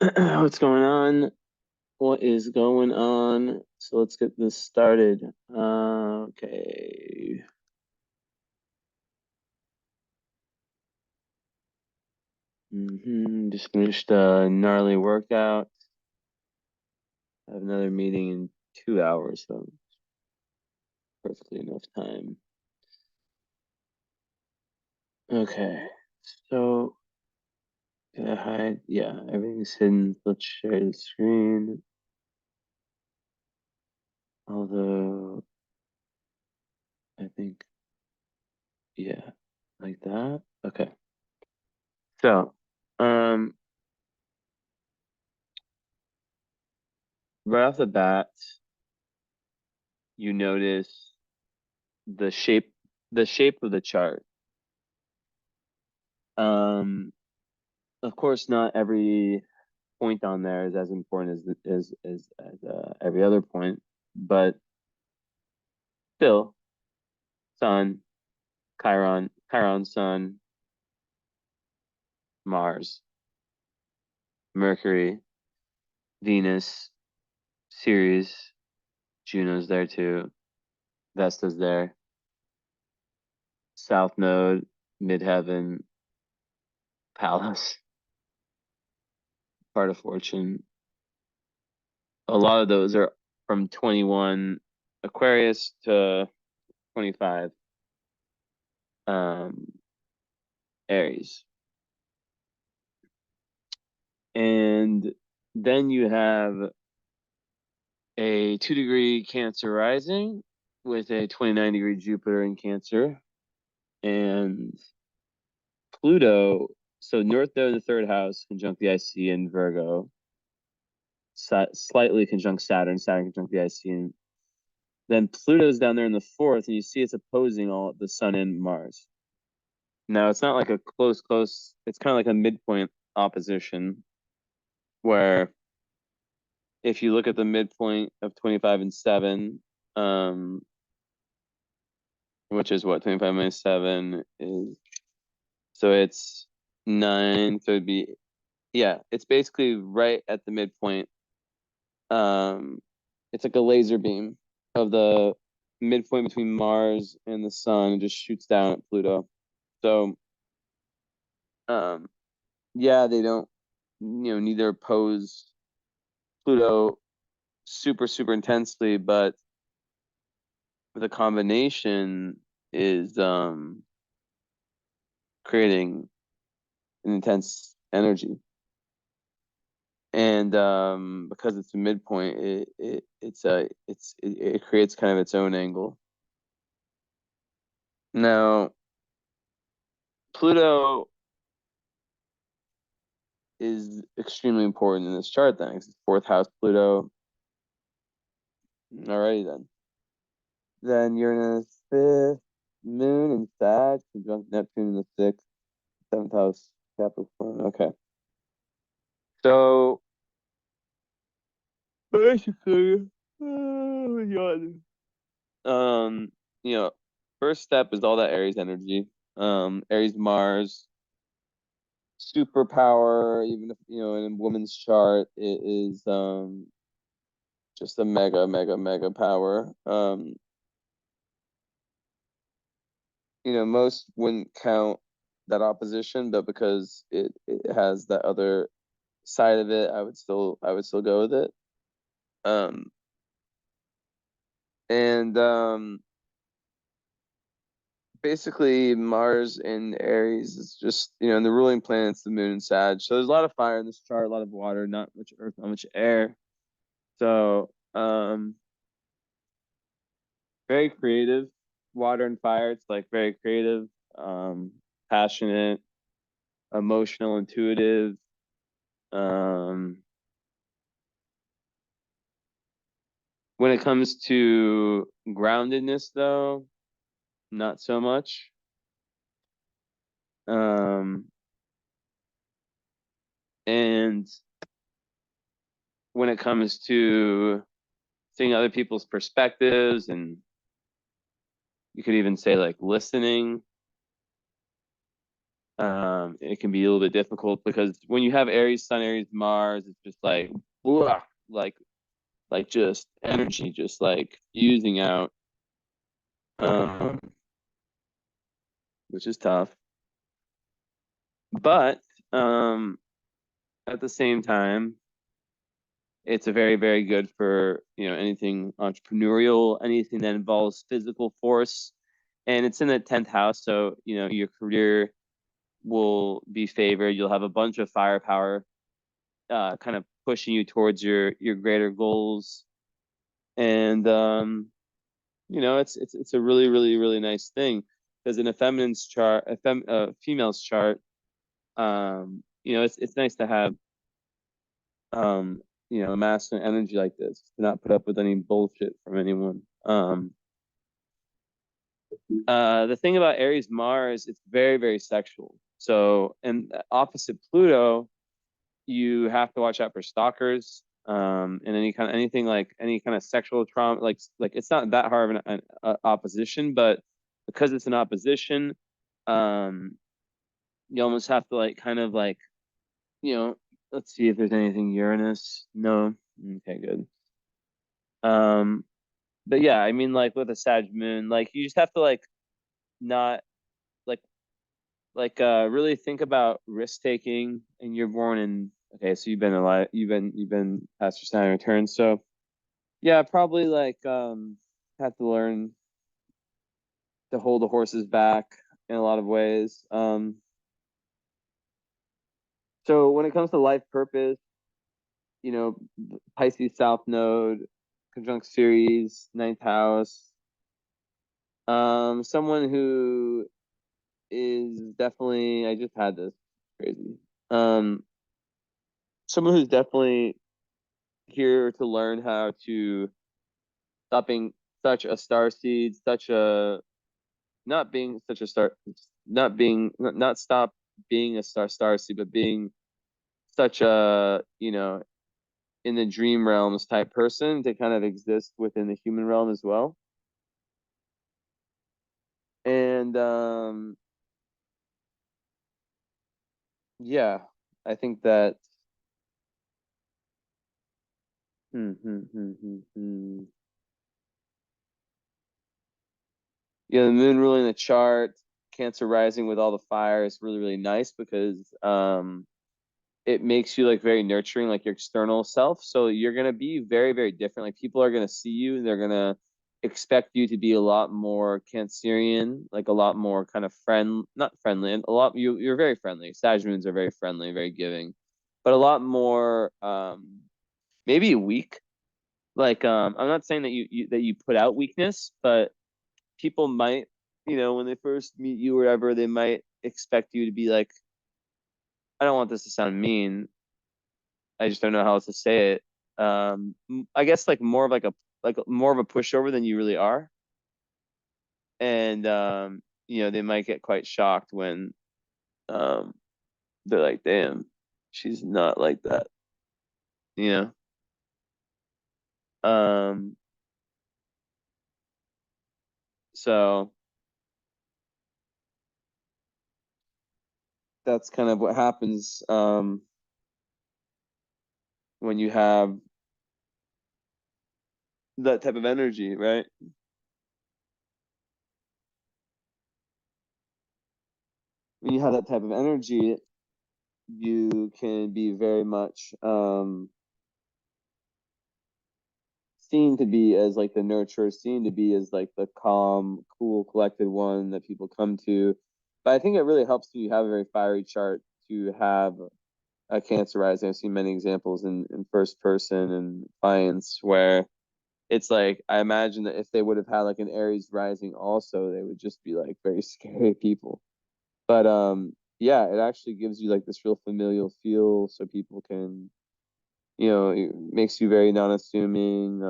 right. What's going on? What is going on? So let's get this started. Okay. Just finished a gnarly workout. I have another meeting in 2 hours, so perfectly enough time. Okay. So, did I hide? Yeah, everything's hidden. Let's share the screen. Although, I think, yeah, like that. Okay. So, right off the bat, you notice the shape of the chart. Um, of course, not every point on there is as important as every other point, but still, Sun, Chiron, Sun, Mars, Mercury, Venus, Ceres, Juno's there too, Vesta's there, South Node, Midheaven, Pallas, part of Fortune. A lot of those are from 21 Aquarius to 25 Aries. And then you have a 2-degree Cancer rising with a 29-degree Jupiter in Cancer. And Pluto, so North Node in the third house, conjunct the IC in Virgo, slightly conjunct Saturn, Saturn conjunct the IC in. Then Pluto's down there in the fourth, and you see it's opposing all the Sun and Mars. Now, it's not like a close, it's kind of like a midpoint opposition where if you look at the midpoint of 25 and 7, which is what 25 minus 7 is, so it's 9, so it'd be, yeah, it's basically right at the midpoint. It's like a laser beam of the midpoint between Mars and the Sun. It just shoots down at Pluto. So, yeah, they don't, neither oppose Pluto super intensely, but the combination is creating an intense energy. And because it's a midpoint, it creates kind of its own angle. Now, Pluto is extremely important in this chart then, because it's fourth house Pluto. Alrighty then. Then Uranus fifth, Moon in Sag, conjunct Neptune in the sixth, seventh house Capricorn. Okay. So basically, oh my God. You know, first step is all that Aries energy. Aries Mars, superpower, even if in a woman's chart, it is just a mega power. Most wouldn't count that opposition, but because it has that other side of it, I would still go with it. And basically Mars in Aries is just, and the ruling planet's the moon and Sag. So there's a lot of fire in this chart, a lot of water, not much earth, not much air. So very creative. Water and fire, it's like very creative, passionate, emotional, intuitive. When it comes to groundedness though, not so much. And when it comes to seeing other people's perspectives, and you could even say like listening, It can be a little bit difficult because when you have Aries Sun, Aries Mars, it's just like, blah, like just energy, just like using out, um, which is tough. But at the same time, it's a very, very good for, anything entrepreneurial, anything that involves physical force. And it's in the 10th house, so your career will be favored. You'll have a bunch of firepower, kind of pushing you towards your greater goals. And it's a really, really, really nice thing because in a feminine's chart, a female's chart, it's nice to have masculine energy like this, to not put up with any bullshit from anyone. The thing about Aries Mars, it's very, very sexual. So, and opposite Pluto, you have to watch out for stalkers, and anything like any kind of sexual trauma. Like it's not that hard of an opposition, but because it's an opposition, um, you almost have to like kind of like, let's see if there's anything Uranus. No. Okay, good. But yeah, I mean, like with a Sag moon, like you just have to like not like really think about risk taking. And you're born in, okay, so you've been alive, you've been past your Saturn return, so yeah, probably like have to learn to hold the horses back in a lot of ways. So when it comes to life purpose, you know, Pisces South Node, conjunct Ceres, ninth house. Someone who is definitely, I just had this, crazy. Um, Someone who's definitely here to learn how to stop being such a star seed, such a not being such a star, not stop being a star seed, but being such a, in the dream realms type person, to kind of exist within the human realm as well. And yeah, I think that hmm, hmm, hmm, hmm, hmm. Yeah, the moon ruling the chart, Cancer rising with all the fire is really, really nice because it makes you like very nurturing, like your external self. So you're gonna be very, very different. Like people are gonna see you, they're gonna expect you to be a lot more Cancerian, like a lot more kind of not friendly, and a lot you're very friendly. Sagittarians are very friendly, very giving, but a lot more maybe weak. Like I'm not saying that you put out weakness, but people might, when they first meet you or whatever, they might expect you to be like, I don't want this to sound mean, I just don't know how else to say it. I guess like more of like more of a pushover than you really are. And they might get quite shocked when um they're like, damn, she's not like that, you know? Um, so that's kind of what happens when you have that type of energy, right? When you have that type of energy, you can be very much seen to be as like the nurturer, seen to be as like the calm, cool, collected one that people come to. But I think it really helps you have a very fiery chart to have a Cancer rising. I've seen many examples in first person and clients where it's like, I imagine that if they would have had like an Aries rising also, they would just be like very scary people. But yeah, it actually gives you like this real familial feel, so people can, it makes you very non-assuming,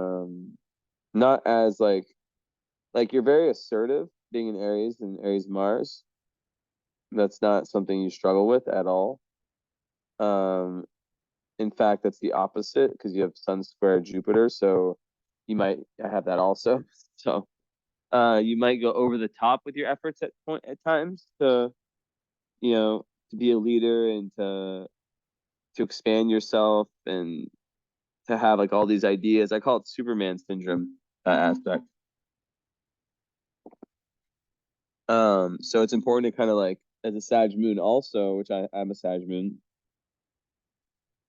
not as like you're very assertive being in Aries and Aries Mars. That's not something you struggle with at all. Um, in fact, that's the opposite because you have Sun square Jupiter, so you might have that also. So you might go over the top with your efforts at times to to be a leader and to expand yourself and to have like all these ideas. I call it Superman syndrome, that aspect. So it's important to kind of like, as a Sag moon also, which I'm a Sag moon,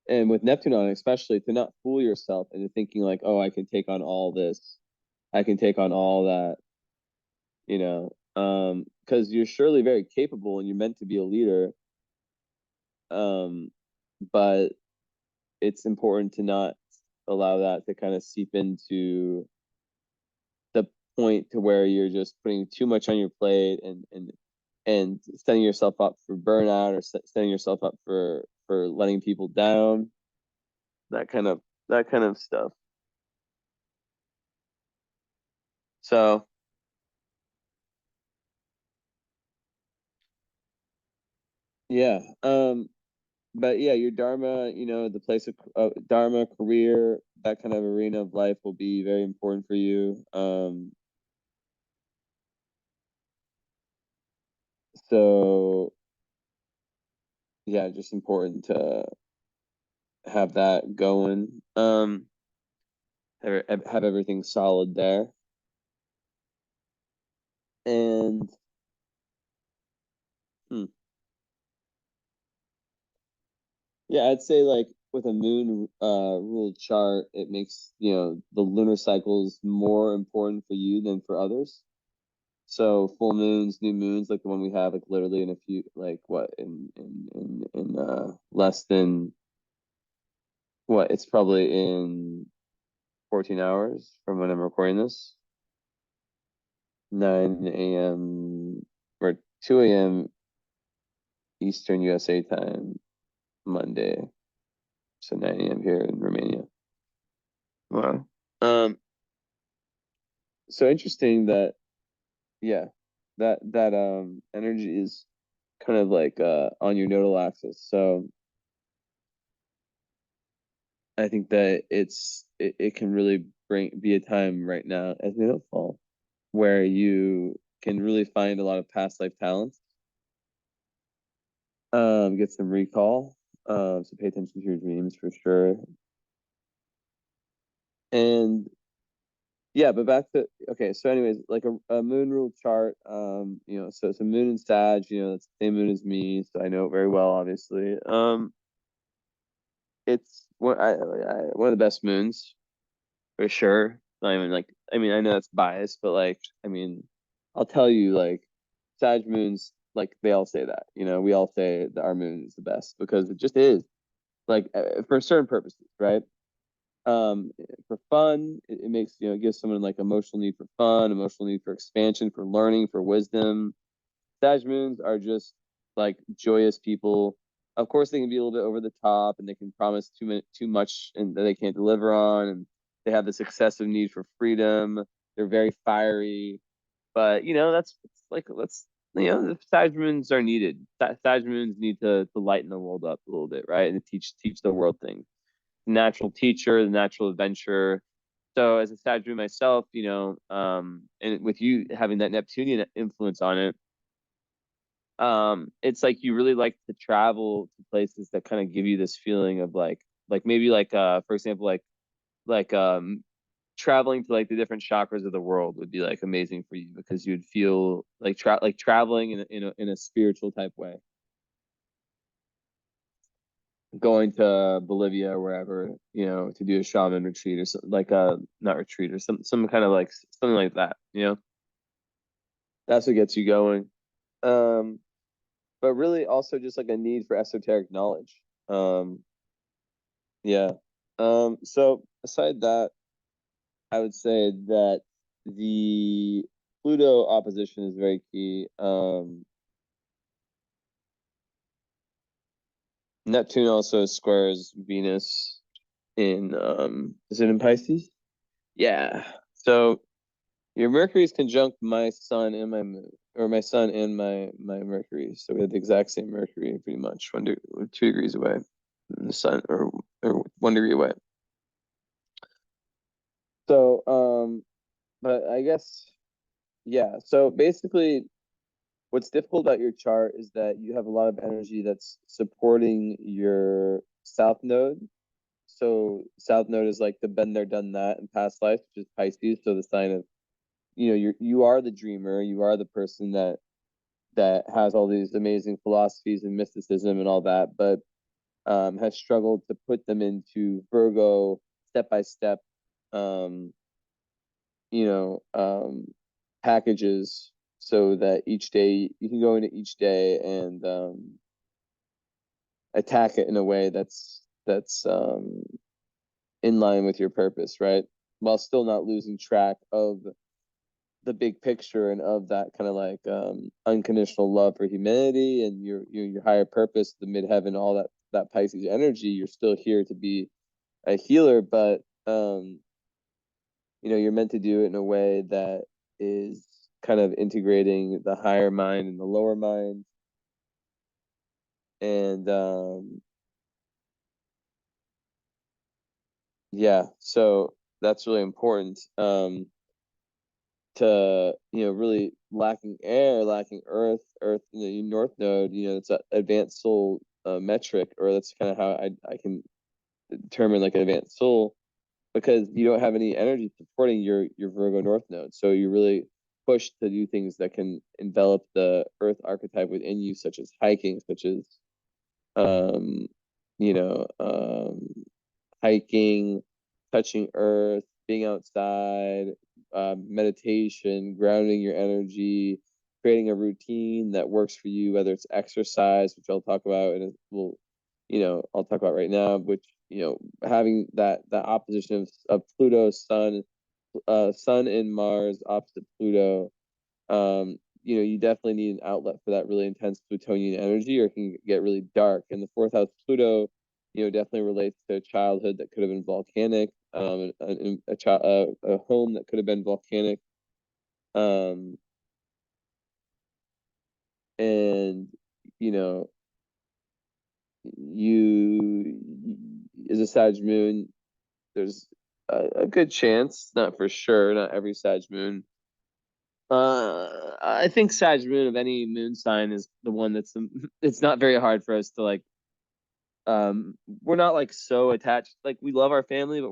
and with Neptune on it, especially, to not fool yourself into thinking like, oh, I can take on all this, I can take on all that, because you're surely very capable and you're meant to be a leader. But it's important to not allow that to kind of seep into the point to where you're just putting too much on your plate and setting yourself up for burnout or setting yourself up for letting people down, that kind of stuff. So yeah, but yeah, your dharma, the place of dharma, career, that kind of arena of life will be very important for you. So yeah, just important to have that going. Have everything solid there. And hmm, yeah, I'd say like with a moon ruled chart, it makes, the lunar cycles more important for you than for others. So full moons, new moons, like the one we have, like literally in a few, like what, in less than what, it's probably in 14 hours from when I'm recording this, 9 a.m. or 2 a.m. Eastern USA time, Monday. So 9 a.m. here in Romania. Wow. So interesting that, yeah, that energy is kind of like on your nodal axis. So I think that it can really be a time right now as we don't fall where you can really find a lot of past life talents, get some recall, so pay attention to your dreams for sure. And yeah, but back to, okay, so anyways, like a moon ruled chart, so it's a moon in Sag, it's the same moon as me, so I know it very well, obviously. It's one of the best moons for sure. I know that's biased, but like, I'll tell you, like, Sag moons, like they all say that, we all say that our moon is the best because it just is, like, for certain purposes, right? Um, for fun, it makes, it gives someone like emotional need for fun, emotional need for expansion, for learning, for wisdom. Sag moons are just like joyous people. Of course, they can be a little bit over the top, and they can promise too much, and that they can't deliver on. And they have this excessive need for freedom. They're very fiery, but that's, it's like, let's, the Sag moons are needed. Sag moons need to lighten the world up a little bit, right, and teach the world things. Natural teacher, the natural adventurer. So as a Sag moon myself, and with you having that Neptunian influence on it, it's like you really like to travel to places that kind of give you this feeling of like maybe like for example, like traveling to like the different chakras of the world would be like amazing for you because you'd feel like traveling in a spiritual type way, going to Bolivia or wherever, to do a shaman retreat or something, like a, not retreat, or some kind of like something like that, that's what gets you going. um but really also just like a need for esoteric knowledge. Yeah. So aside that, I would say that the Pluto opposition is very key. Neptune also squares Venus in, is it in Pisces? Yeah. So your Mercury is conjunct my sun and my moon, or my sun and my Mercury. So we have the exact same Mercury, pretty much 2 degrees away from the sun, or 1 degree away. So but I guess, yeah. So basically, what's difficult about your chart is that you have a lot of energy that's supporting your south node. So south node is like the been there, done that in past life, which is Pisces. So the sign of, you are the dreamer, you are the person that has all these amazing philosophies and mysticism and all that, but has struggled to put them into Virgo step by step, um, you know, um, packages, so that each day you can go into each day and attack it in a way that's in line with your purpose, right? While still not losing track of the big picture and of that kind of like unconditional love for humanity and your higher purpose, the midheaven, all that Pisces energy. You're still here to be a healer, but you're meant to do it in a way that is kind of integrating the higher mind and the lower mind. And yeah, so that's really important. To really lacking air, lacking earth in the north node, it's an advanced soul metric, or that's kind of how I can determine like an advanced soul, because you don't have any energy supporting your Virgo north node. So you're really pushed to do things that can envelop the earth archetype within you, such as hiking, such as um you know um hiking, touching earth, being outside, meditation, grounding your energy, creating a routine that works for you, whether it's exercise, which I'll talk about, and I'll talk about right now, which, having that opposition of Pluto, Sun and Mars opposite Pluto, you definitely need an outlet for that really intense Plutonian energy, or it can get really dark. And the fourth house Pluto, definitely relates to a childhood that could have been volcanic, a home that could have been volcanic, um, and you know, you as a Sag moon, there's a good chance, not for sure, not every Sag moon. I think Sag moon of any moon sign is the one it's not very hard for us to like. We're not like so attached. Like, we love our family, but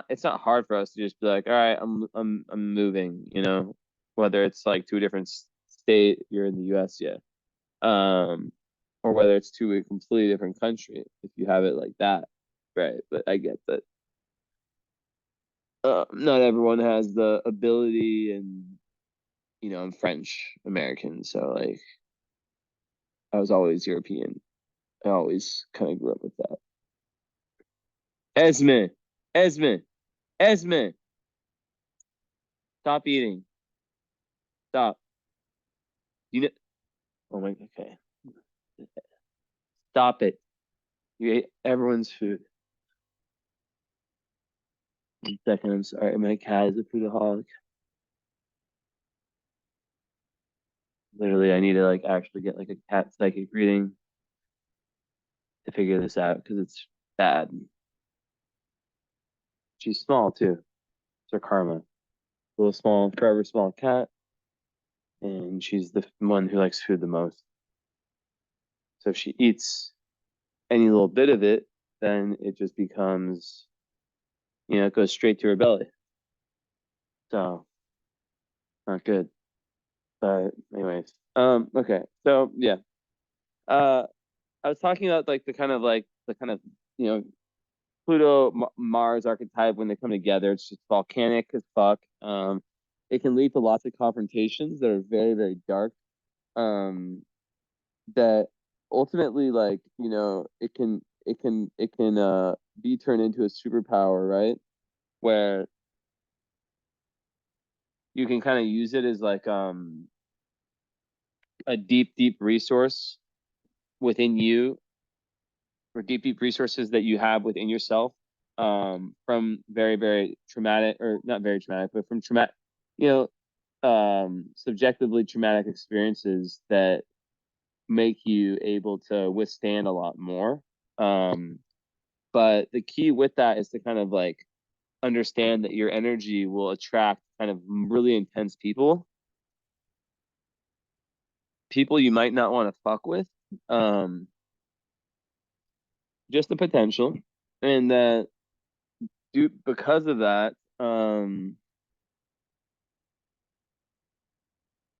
it's not hard for us to just be like, all right, I'm moving, whether it's like to a different state, you're in the US yet, or whether it's to a completely different country, if you have it like that, right? But I get that not everyone has the ability, and I'm French American, so like I was always European. I always kind of grew up with that. Esme, Esme, Esme, stop eating. Stop. You know, oh my, okay. Stop it. You ate everyone's food. 1 second, I'm sorry. My cat is a foodaholic. Literally, I need to like actually get like a cat psychic reading to figure this out, because it's bad. She's small too. It's her karma. Little small, forever small cat, and she's the one who likes food the most. So if she eats any little bit of it, then it just becomes, it goes straight to her belly. So not good. But anyways, okay. So yeah, uh, I was talking about like the kind of you know Pluto Mars archetype. When they come together, it's just volcanic as fuck. It can lead to lots of confrontations that are very, very dark. Um, that ultimately, like, it can be turned into a superpower, right? Where you can kind of use it as like a deep, deep resource within you, or deep, deep resources that you have within yourself, from very, very traumatic, or not very traumatic, but from traumatic, you subjectively traumatic experiences that make you able to withstand a lot more. Um, but the key with that is to kind of like understand that your energy will attract kind of really intense people, people you might not want to fuck with. Um, just the potential. And that because of that,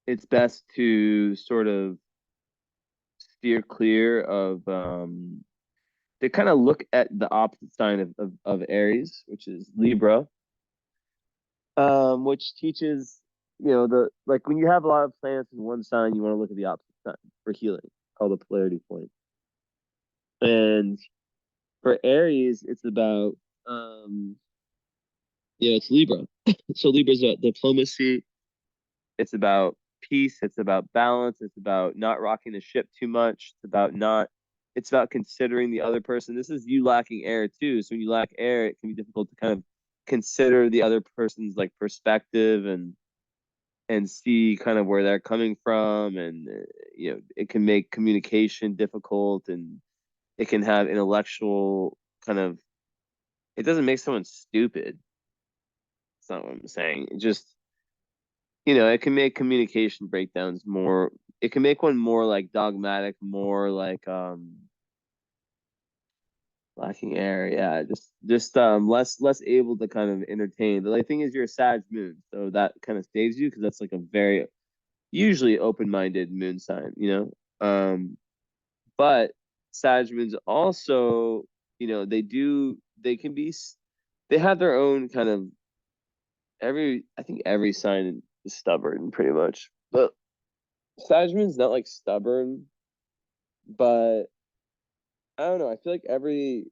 it's best to sort of steer clear of they kind of look at the opposite sign of Aries, which is Libra, which teaches, the like when you have a lot of planets in one sign, you want to look at the opposite sign for healing, called the polarity point. And for Aries, it's about it's Libra. So Libra's about diplomacy. It's about peace. It's about balance. It's about not rocking the ship too much. It's about considering the other person. This is you lacking air too. So when you lack air, it can be difficult to kind of consider the other person's like perspective and see kind of where they're coming from. And, it can make communication difficult, and it can have intellectual kind of, it doesn't make someone stupid. It's not what I'm saying. It just, it can make communication breakdowns more. It can make one more like dogmatic, more like lacking air. Yeah, just less able to kind of entertain. The thing is, you're a Sag moon, so that kind of saves you because that's like a very usually open-minded moon sign. But Sag moons also, they can be, they have their own kind of I think every sign is stubborn pretty much, but Sagittarius not like stubborn, but I don't know. I feel like every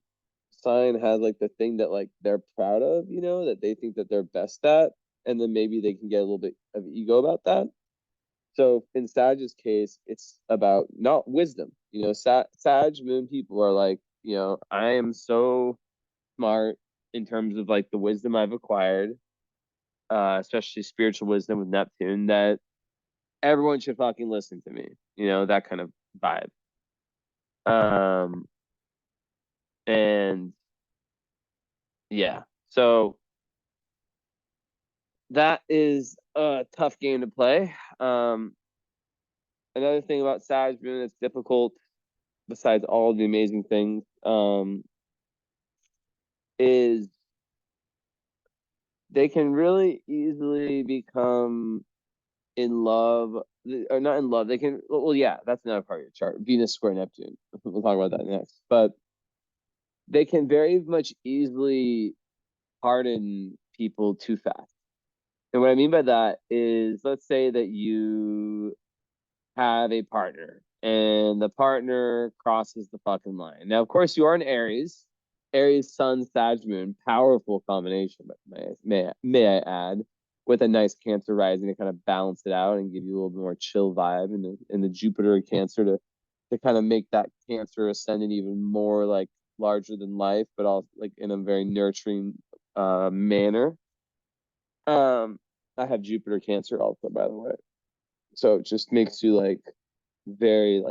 sign has like the thing that like they're proud of, that they think that they're best at, and then maybe they can get a little bit of ego about that. So in Sag's case, it's about not wisdom. Sag moon people are like, I am so smart in terms of like the wisdom I've acquired, especially spiritual wisdom with Neptune, that everyone should fucking listen to me. That kind of vibe. Um, and yeah, so that is a tough game to play. Another thing about Sag Moon that's difficult, besides all the amazing things, is they can really easily become in love, or not in love. They can, well, yeah, that's another part of your chart. Venus square Neptune. We'll talk about that next. But they can very much easily harden people too fast. And what I mean by that is, let's say that you have a partner and the partner crosses the fucking line. Now, of course, you are an Aries. Aries, Sun, Sag, Moon, powerful combination, but may I add, with a nice Cancer rising to kind of balance it out and give you a little bit more chill vibe in the Jupiter Cancer to kind of make that Cancer ascendant even more like larger than life, but also like in a very nurturing manner. I have Jupiter Cancer also, by the way. So it just makes you like very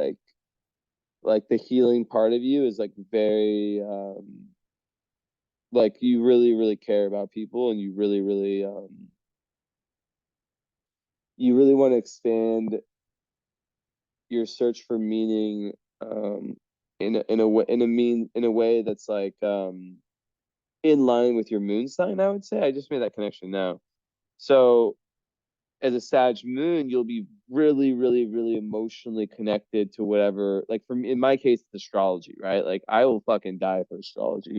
like the healing part of you is like very like you really, really care about people, and you really want to expand your search for meaning in a way that's like in line with your moon sign, I would say. I just made that connection now. So as a Sag moon, you'll be really, really, really emotionally connected to whatever. Like in my case, it's astrology, right? Like I will fucking die for astrology,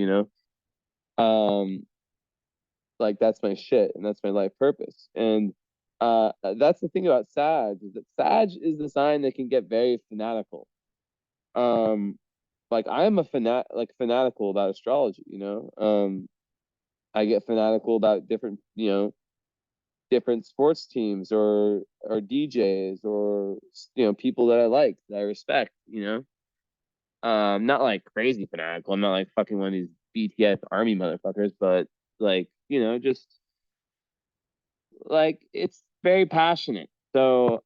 like that's my shit and that's my life purpose. And that's the thing about Sag, is that Sag is the sign that can get very fanatical. Um, like I am fanatical about astrology, I get fanatical about different sports teams or DJs or people that I like, that I respect, not like crazy fanatical. I'm not like fucking one of these BTS army motherfuckers, but like, just like it's very passionate. So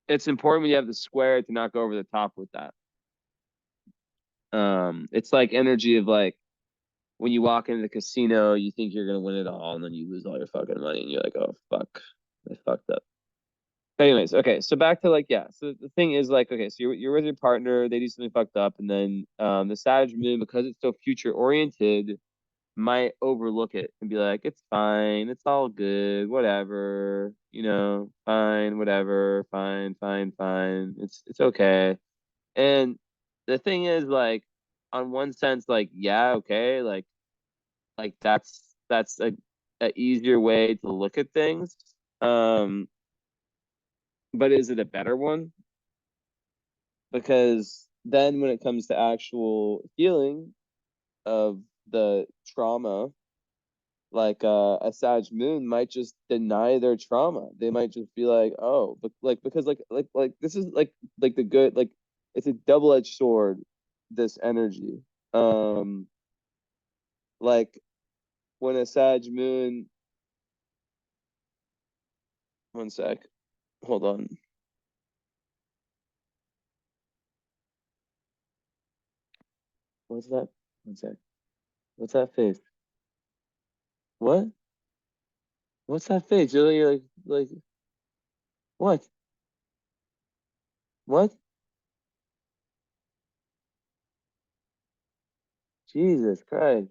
it's important when you have the square to not go over the top with that. It's like energy of like when you walk into the casino, you think you're gonna win it all, and then you lose all your fucking money, and you're like, oh fuck, I fucked up. Anyways, okay, so back to like, yeah. So the thing is like, okay, so you're with your partner, they do something fucked up, and then the Sag moon, because it's so future oriented, might overlook it and be like, it's fine, it's all good, whatever, fine, whatever, fine, fine, fine. It's okay. And the thing is, like, on one sense, like, yeah, okay, like that's a easier way to look at things. Um, but is it a better one? Because then when it comes to actual healing of the trauma, like a Sag moon might just deny their trauma. They might just be like, oh, but like because like this is like the good, like it's a double-edged sword, this energy. Um like when a Sag moon, one sec, hold on. What's that? One sec. What's that face? What? What's that face? You're like what? What? Jesus Christ.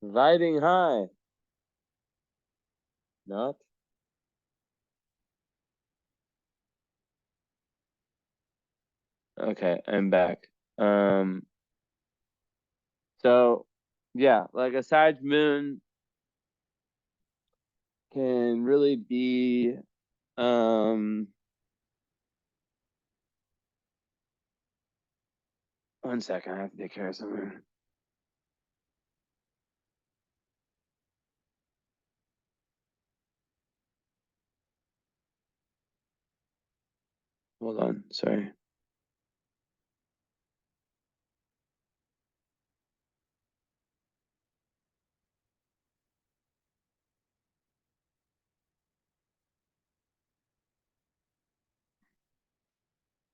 Riding high. Not okay, I'm back. Um so yeah, like a Sag moon can really be um one second, I have to take care of something. Hold on, sorry.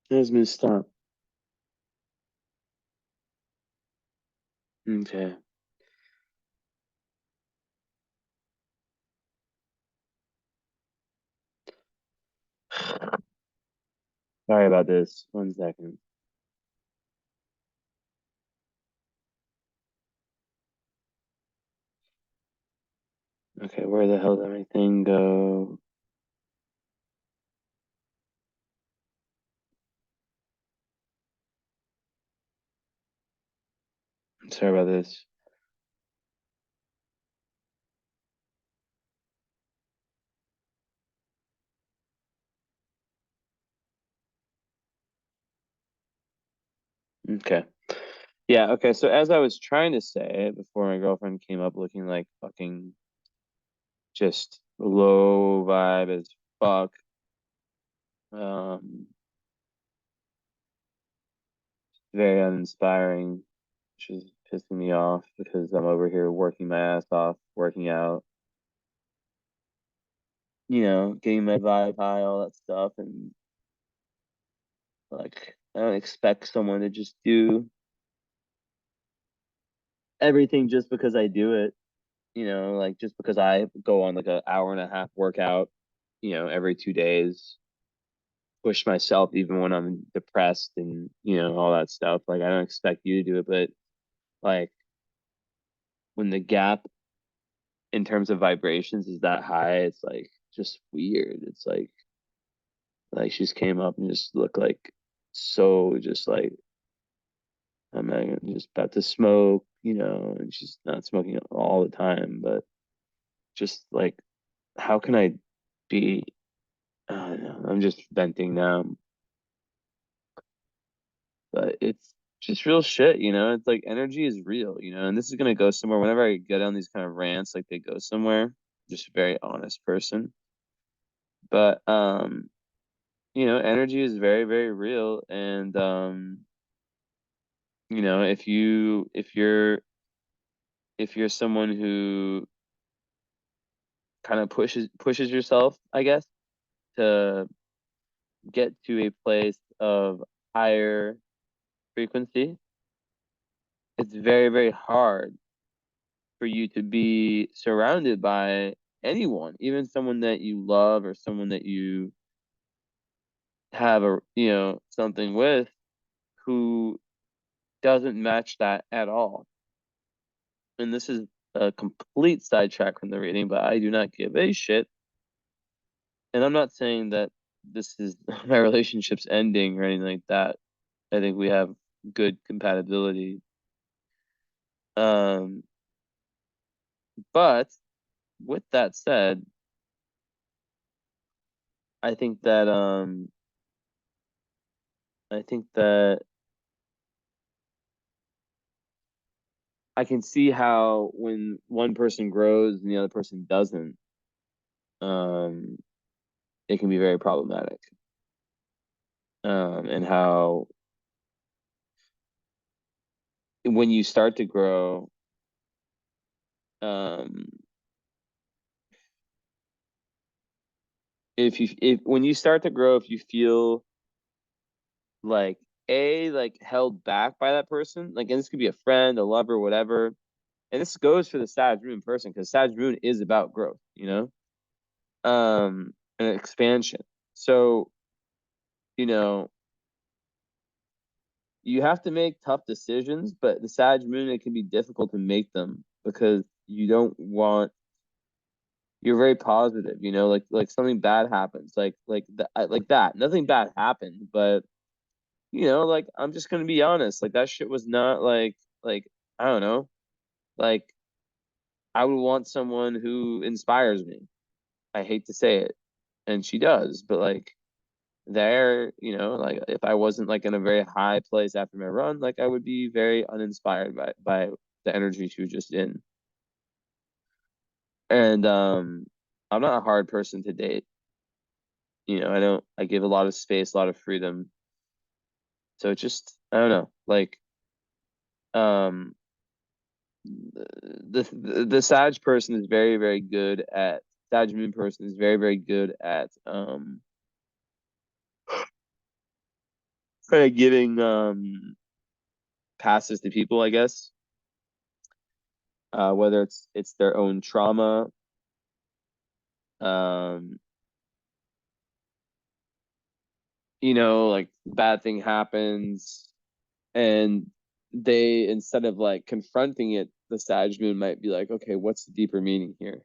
There's me stop. Okay. Sorry about this. One second. Okay, where the hell did my thing go? Sorry about this. Okay. Yeah, okay, so as I was trying to say before my girlfriend came up looking like fucking just low vibe as fuck. Um, very uninspiring, which is pissing me off because I'm over here working my ass off, working out, getting my vibe high, all that stuff, and like I don't expect someone to just do everything just because I do it, like just because I go on like an hour and a half workout, every 2 days, push myself even when I'm depressed and all that stuff. Like I don't expect you to do it, but like when the gap in terms of vibrations is that high, it's like just weird. It's like she just came up and just looked like so just like I'm just about to smoke, and she's not smoking all the time, but just like how can I be I don't know, I'm just venting now, but it's just real shit, it's like energy is real, and this is gonna go somewhere whenever I get on these kind of rants, like they go somewhere. Just a very honest person. But energy is very, very real. And if you're someone who kind of pushes yourself, I guess, to get to a place of higher frequency, it's very, very hard for you to be surrounded by anyone, even someone that you love or someone that you have a something with, who doesn't match that at all. And this is a complete sidetrack from the reading, but I do not give a shit. And I'm not saying that this is my relationship's ending or anything like that. I think we have good compatibility. But with that said, I think that I can see how when one person grows and the other person doesn't, it can be very problematic. And how when you start to grow, um, if when you start to grow, if you feel like like held back by that person, like, and this could be a friend, a lover, whatever, and this goes for the Sag Moon person, because Sag Moon is about growth, and expansion. So, you know, you have to make tough decisions, but the Sag Moon, it can be difficult to make them because you don't want, you're very positive, like something bad happens, like that. Nothing bad happened, but like, I'm just gonna be honest, like that shit was not like I don't know, like I would want someone who inspires me. I hate to say it, and she does, but like like if I wasn't like in a very high place after my run, like I would be very uninspired by the energy she was just in. And I'm not a hard person to date. I give a lot of space, a lot of freedom. So it's just, I don't know, like um the Sag person is very, very good at Sag Moon person is very, very good at kind of giving passes to people, I guess. Whether it's their own trauma, um, like bad thing happens, and they, instead of like confronting it, the Sag Moon might be like, okay, what's the deeper meaning here?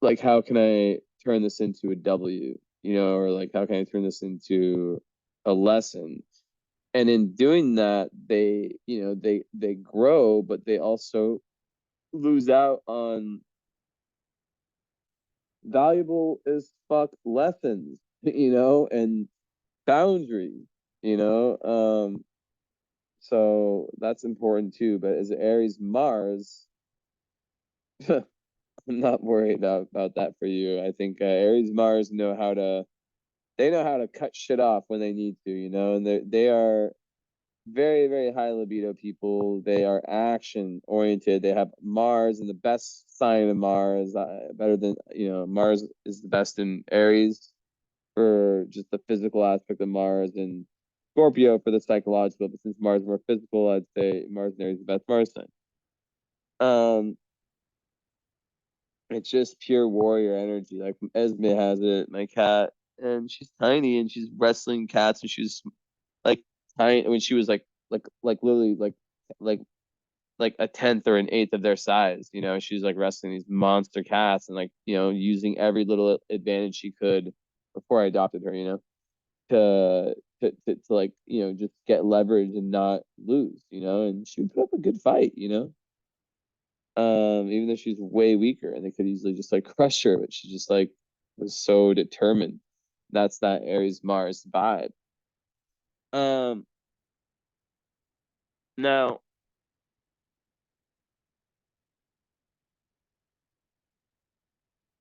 Like, how can I turn this into a W? Or like, how can I turn this into a lesson? And in doing that, they grow, but they also lose out on valuable as fuck lessons, and boundaries, you know. So that's important too. But as Aries Mars, I'm not worried about that for you. I think Aries Mars know how to cut shit off when they need to, and they are very, very high libido people. They are action oriented. They have Mars in the best sign of Mars, better than, Mars is the best in Aries for just the physical aspect of Mars, and Scorpio for the psychological. But since Mars is more physical, I'd say Mars and Aries is the best Mars sign. Um, it's just pure warrior energy. Like Esme has it, my cat, and she's tiny and she's wrestling cats, and she's like tiny when she was like literally like like a tenth or an eighth of their size. She's like wrestling these monster cats and like using every little advantage she could before I adopted her. To like just get leverage and not lose. And she would put up a good fight. Even though she's way weaker and they could easily just like crush her, but she just like was so determined. That's that Aries Mars vibe. Um, Now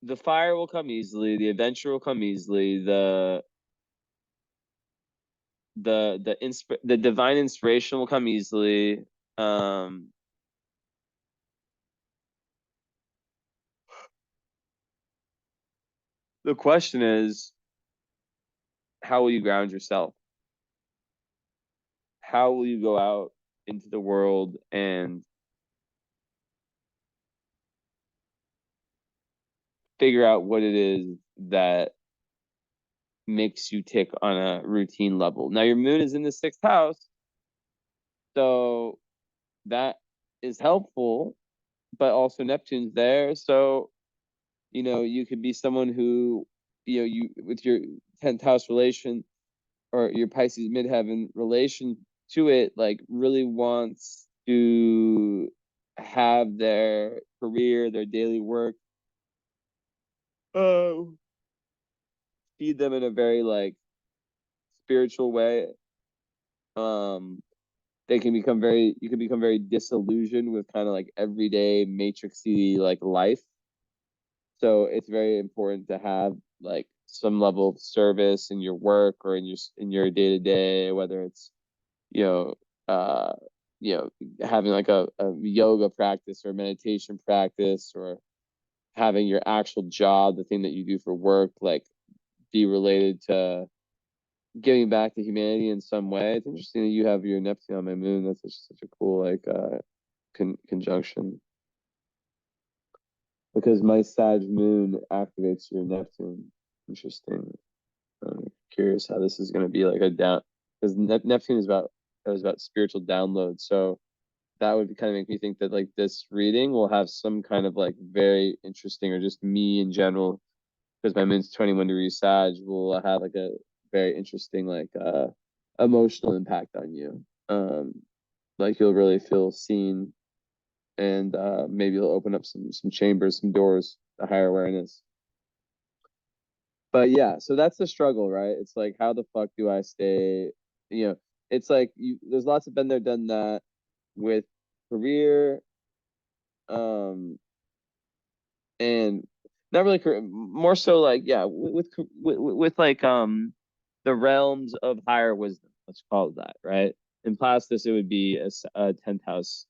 the fire will come easily, the adventure will come easily, the divine inspiration will come easily. Um, the question is, how will you ground yourself? How will you go out into the world and figure out what it is that makes you tick on a routine level. Now your moon is in the 6th house, so that is helpful, but also Neptune's there. So, you could be someone who, you with your 10th house relation or your Pisces midheaven relation to it, like really wants to have their career, their daily work, feed them in a very like spiritual way. You can become very disillusioned with kind of like everyday matrixy like life. So it's very important to have like some level of service in your work or in your day to day, whether it's you know uh having like a yoga practice or meditation practice, or having your actual job, the thing that you do for work, like be related to giving back to humanity in some way. It's interesting that you have your Neptune on my moon. That's such a cool like conjunction, because my Sag moon activates your Neptune. Interesting. I'm curious how this is going to be like a down, because Neptune is about spiritual download. So that would kind of make me think that like this reading will have some kind of like very interesting, or just me in general, because my moon's 21 degrees Sag, will have like a very interesting like emotional impact on you. Like you'll really feel seen, and maybe it'll open up some chambers, some doors to higher awareness. But yeah, so that's the struggle, right? It's like, how the fuck do I stay, you know, it's like there's lots of been there, done that with career, um, and not really career, more so like, yeah, with like, the realms of higher wisdom, let's call it that, right? In Plastus, it would be a 10th house,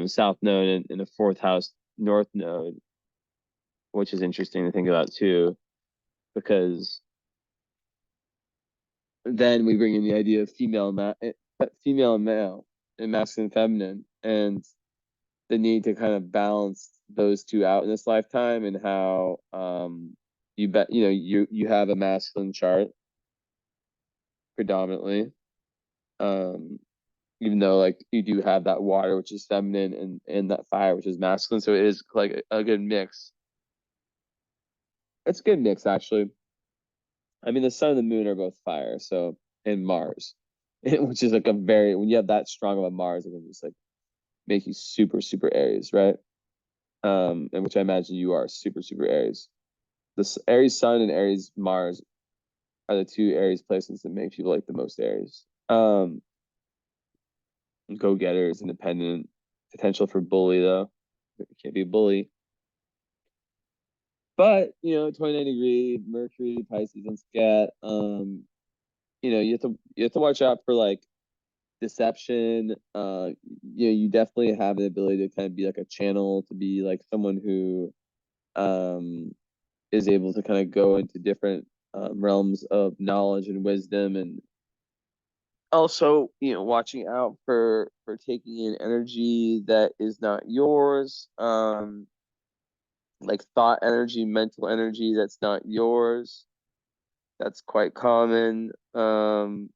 south node, and a 4th house north node, which is interesting to think about too, because then we bring in the idea of female and male, and masculine and feminine, and the need to kind of balance those two out in this lifetime, and how you have a masculine chart predominantly, um even though like you do have that water, which is feminine, and that fire, which is masculine. So it is like a good mix. It's a good mix, actually. I mean, the sun and the moon are both fire, so, and Mars, which is like when you have that strong of a Mars, it can just like make you super, super Aries, right? And which I imagine you are super, super Aries. This Aries Sun and Aries Mars are the two Aries placements that make people like the most Aries. Go-getters, independent, potential for bully though. You can't be a bully. But 29-degree Mercury, Pisces, and Scat. You have to watch out for like deception. You definitely have the ability to kind of be like a channel, to be like someone who is able to kind of go into different realms of knowledge and wisdom, and also watching out for taking in energy that is not yours, like thought energy, mental energy that's not yours. That's quite common. Mm,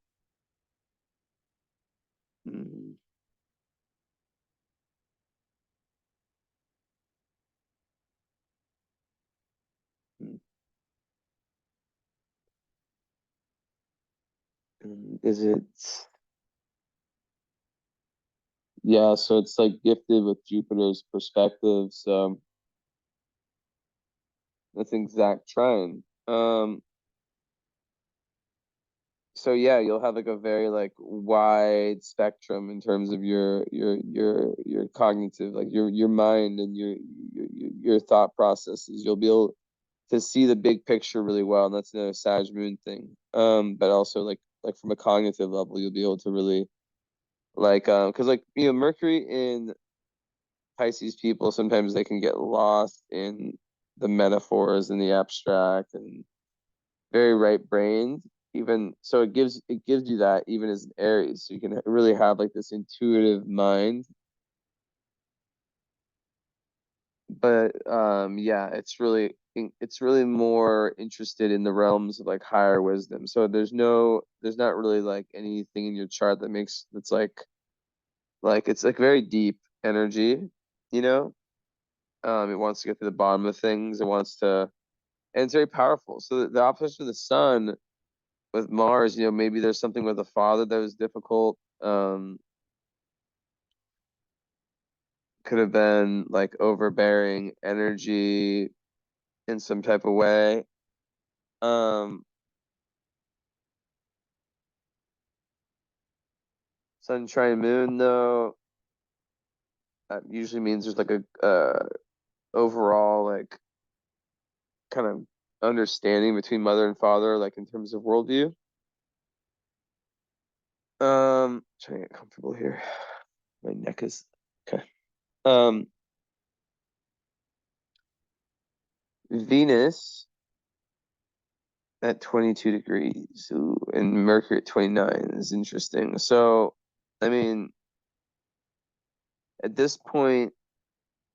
is it? Yeah, so it's like gifted with Jupiter's perspective. So that's an exact trine. So yeah, you'll have like a very like wide spectrum in terms of your cognitive, like your mind, and your thought processes. You'll be able to see the big picture really well, and that's another Sag moon thing. But also like from a cognitive level, you'll be able to really like, because like Mercury in Pisces people, sometimes they can get lost in the metaphors and the abstract, and very right brained. Even so, it gives you that even as an Aries, so you can really have like this intuitive mind. But yeah, it's really more interested in the realms of like higher wisdom. So there's not really like anything in your chart that makes it's like it's like very deep energy, you know? It wants to get to the bottom of things. It wants to, and it's very powerful. So the opposition of the sun with Mars, maybe there's something with the father that was difficult. Could have been like overbearing energy in some type of way. Um, Sun trine moon though, that usually means there's like a overall like kind of understanding between mother and father, like in terms of worldview. Trying to get comfortable here. My neck is okay. Um, Venus at 22 degrees, ooh, and Mercury at 29 is interesting. So, I mean, at this point,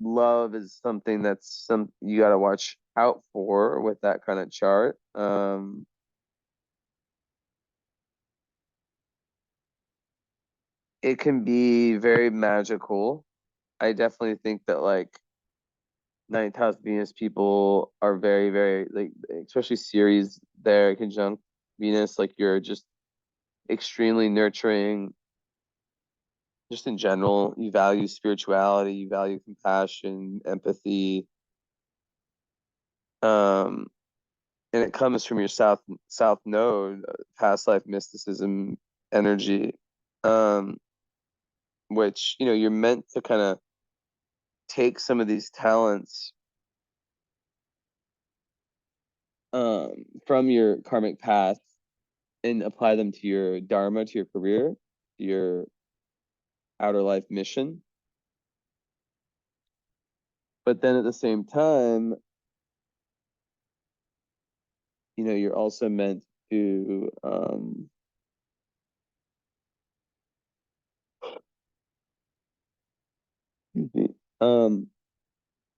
love is something that's some you got to watch out for with that kind of chart. It can be very magical. I definitely think that like ninth house Venus people are very, very like, especially Ceres there conjunct Venus, like you're just extremely nurturing, just in general. You value spirituality, you value compassion, empathy. Um, and it comes from your south node, past life mysticism energy, um, which you're meant to kind of take some of these talents from your karmic past and apply them to your dharma, to your career, to your outer life mission. But then at the same time, you're also meant to um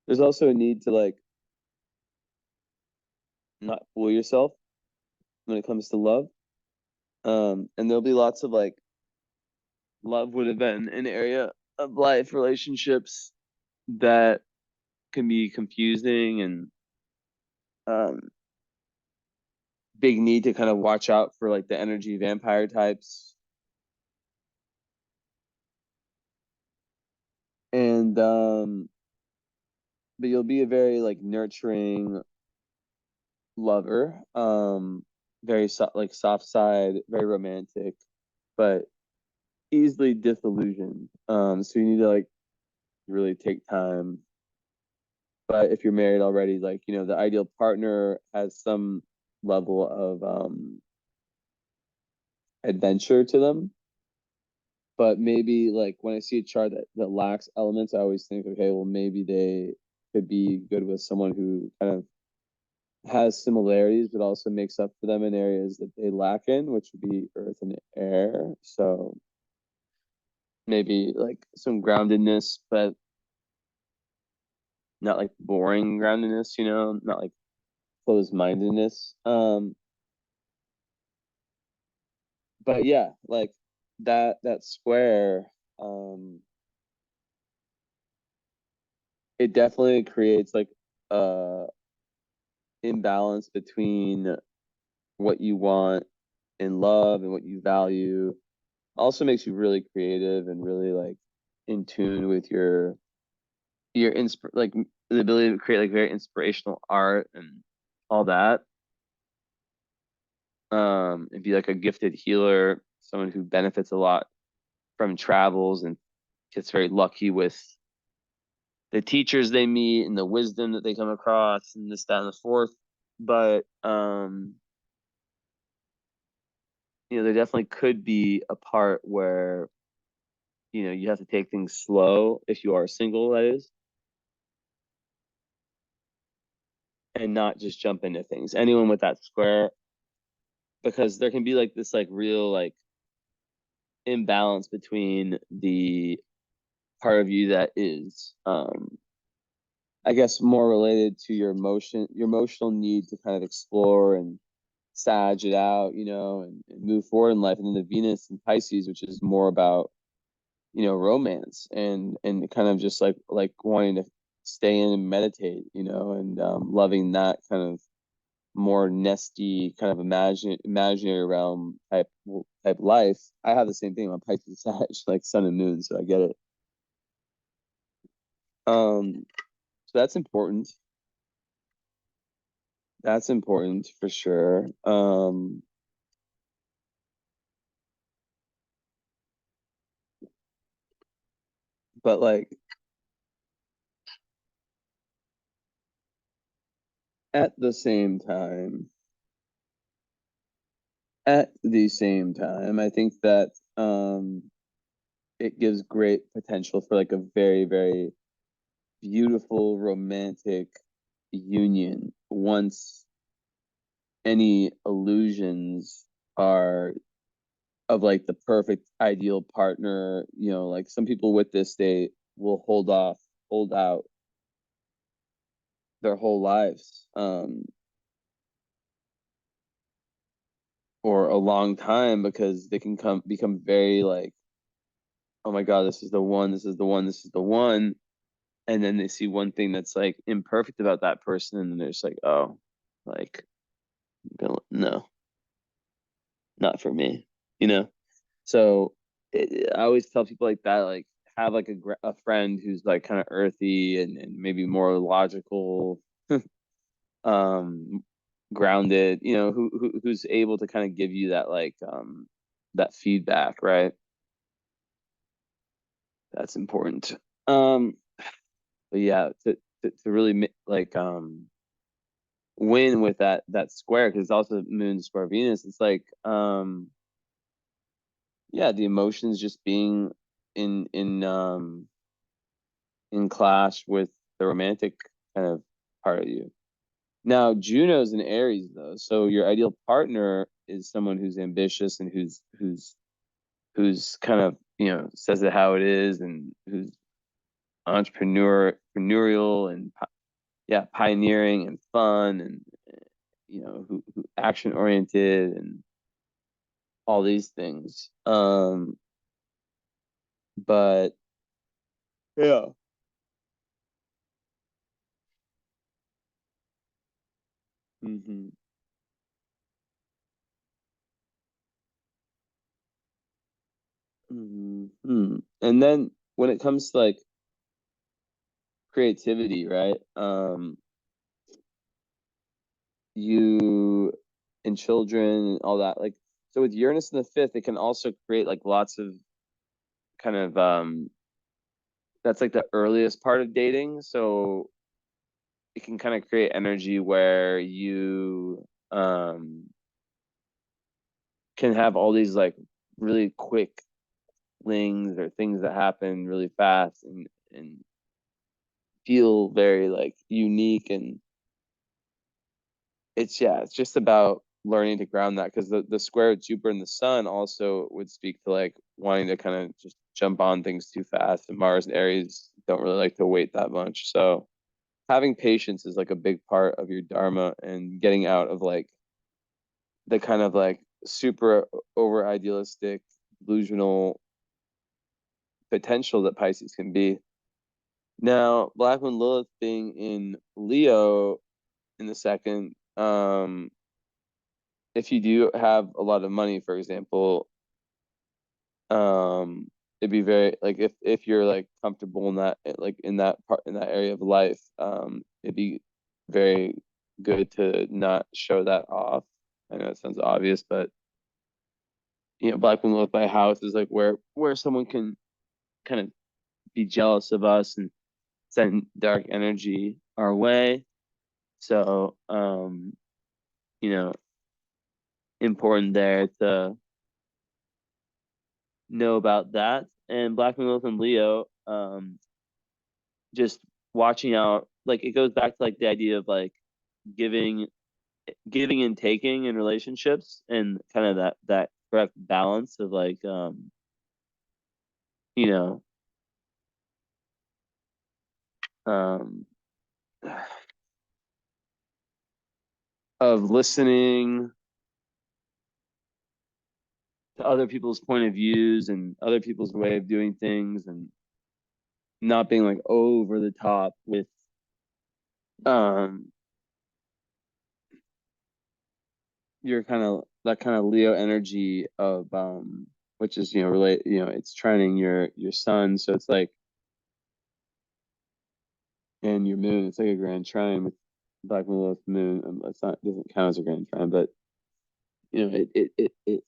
there's also a need to like not fool yourself when it comes to love. And there'll be lots of like love would have been an area of life relationships that can be confusing and um big need to kind of watch out for like the energy vampire types. And but you'll be a very like nurturing lover. Very like soft side, very romantic, but easily disillusioned. So you need to like really take time. But if you're married already, like, the ideal partner has some level of adventure to them. But maybe like when I see a chart that lacks elements, I always think, okay, well, maybe they could be good with someone who kind of has similarities, but also makes up for them in areas that they lack in, which would be earth and air. So maybe like some groundedness, but not like boring groundedness, not like closed mindedness. But yeah, like that square, um, it definitely creates like a imbalance between what you want in love and what you value. Also makes you really creative and really like in tune with like the ability to create like very inspirational art and all that. And be like a gifted healer, someone who benefits a lot from travels and gets very lucky with the teachers they meet and the wisdom that they come across and this, that, and the fourth. But there definitely could be a part where, you have to take things slow if you are single, that is, and not just jump into things. Anyone with that square, because there can be like this like real like imbalance between the part of you that is I guess more related to your emotional need to kind of explore and sag it out, and move forward in life. And then the Venus in Pisces, which is more about, romance and kind of just like wanting to stay in and meditate, and loving that kind of more nesty kind of imaginary realm type life. I have the same thing on Pisces Sag, like sun and moon, so I get it. So that's important. That's important for sure. But like at the same time, I think that it gives great potential for like a very, very beautiful romantic union once any illusions are of like the perfect ideal partner. Like some people with this, they will hold out their whole lives, or a long time, because they can become very like, oh my God, this is the one, this is the one, this is the one. And then they see one thing that's like imperfect about that person, and they're just like, oh, like, no, not for me, you know? So I always tell people like that, like, have like a friend who's like kind of earthy and maybe more logical, um, grounded, who's able to kind of give you that like that feedback, right? That's important. Um, but yeah, to really like win with that square, because it's also moon square Venus. It's like yeah, the emotions just being in in um in clash with the romantic kind of part of you. Now, Juno's in Aries though, so your ideal partner is someone who's ambitious and who's kind of, says it how it is, and who's entrepreneurial and yeah, pioneering and fun, and who action oriented and all these things. But yeah. hmm And then when it comes to like creativity, right? You and children and all that, like, so with Uranus in the fifth, it can also create like lots of kind of that's like the earliest part of dating. So it can kind of create energy where you can have all these like really quick flings or things that happen really fast, and feel very like unique. And it's just about learning to ground that, because the square of Jupiter and the Sun also would speak to like wanting to kind of just jump on things too fast, and Mars and Aries don't really like to wait that much. So having patience is like a big part of your dharma, and getting out of like the kind of like super over idealistic delusional potential that Pisces can be. Now, Black Moon Lilith being in Leo in the second, if you do have a lot of money, for example, it'd be very like, if you're like comfortable in that, like in that part, in that area of life, it'd be very good to not show that off. I know it sounds obvious, but Black Moon Lilith by house is like where someone can kind of be jealous of us and send dark energy our way. So, you know, important there to know about that. And Black Moon Lilith and Leo, just watching out, like it goes back to like the idea of like giving giving and taking in relationships, and kind of that correct balance of like you know um of listening to other people's point of views and other people's way of doing things, and not being like over the top with um your kind of that kind of Leo energy of which is relate it's trining your sun, so it's like, and your moon, it's like a grand trine with black moon with moon. It's not, it doesn't count as a grand trine, but it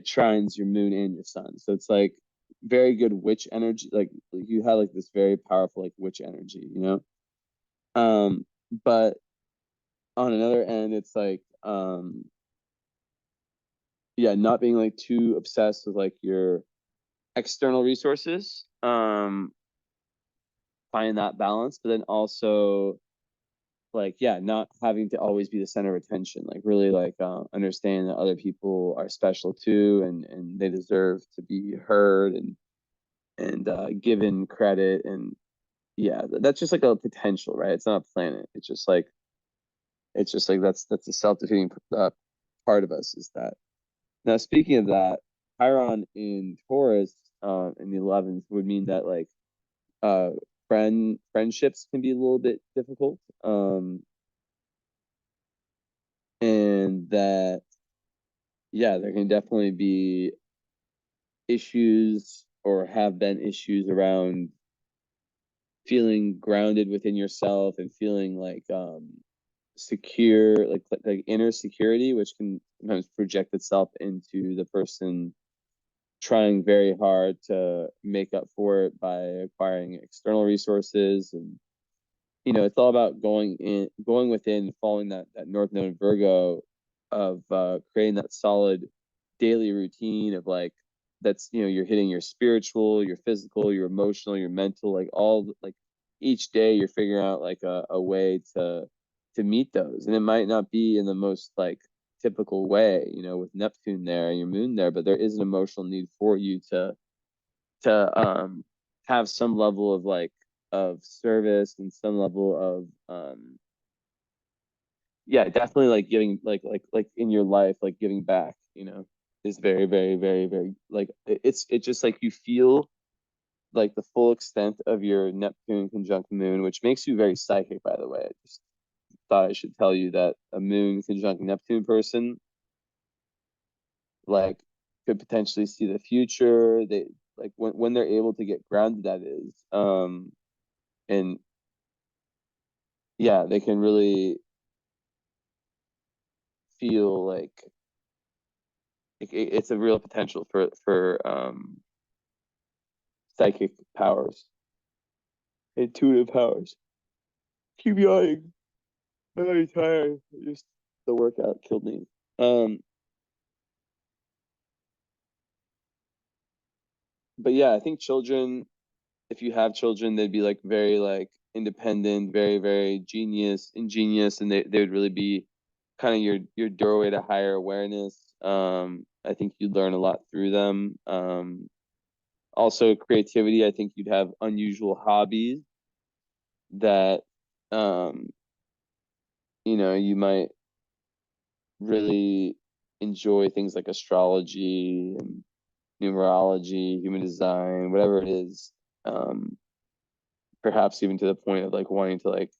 trines your moon and your sun, so it's like very good witch energy. Like you have like this very powerful like witch energy, but on another end, it's like yeah, not being like too obsessed with like your external resources, find that balance, but then also like, yeah, not having to always be the center of attention, like really like understanding that other people are special too, and they deserve to be heard and given credit. And yeah, that's just like a potential, right? It's not a planet. It's just like that's the self-defeating part of us, is that. Now, speaking of that, Chiron in Taurus in the 11th would mean that like uh friendships can be a little bit difficult, and that yeah, there can definitely be issues or have been issues around feeling grounded within yourself and feeling like secure, like inner security, which can sometimes project itself into the person trying very hard to make up for it by acquiring external resources. And it's all about going within, following that North Node in Virgo, of creating that solid daily routine of like, that's you're hitting your spiritual, your physical, your emotional, your mental, like all like each day you're figuring out like a way to meet those. And it might not be in the most like typical way, with Neptune there and your moon there, but there is an emotional need for you to have some level of like of service and some level of yeah, definitely like giving, like in your life, like giving back, is very, very, very, very like it's just like you feel like the full extent of your Neptune conjunct moon, which makes you very psychic, by the way. I just thought I should tell you that a moon conjunct Neptune person like could potentially see the future. They like when they're able to get grounded, that is. And yeah, they can really feel like it's a real potential for psychic powers, intuitive powers. Keep yawning. I'm very tired. Just the workout killed me. Um, but yeah, I think children, if you have children, they'd be like very like independent, very, very ingenious, and they would really be kind of your doorway to higher awareness. I think you'd learn a lot through them. Also creativity. I think you'd have unusual hobbies that um, you might really enjoy, things like astrology and numerology, human design, whatever it is. Um, Perhaps even to the point of like wanting to like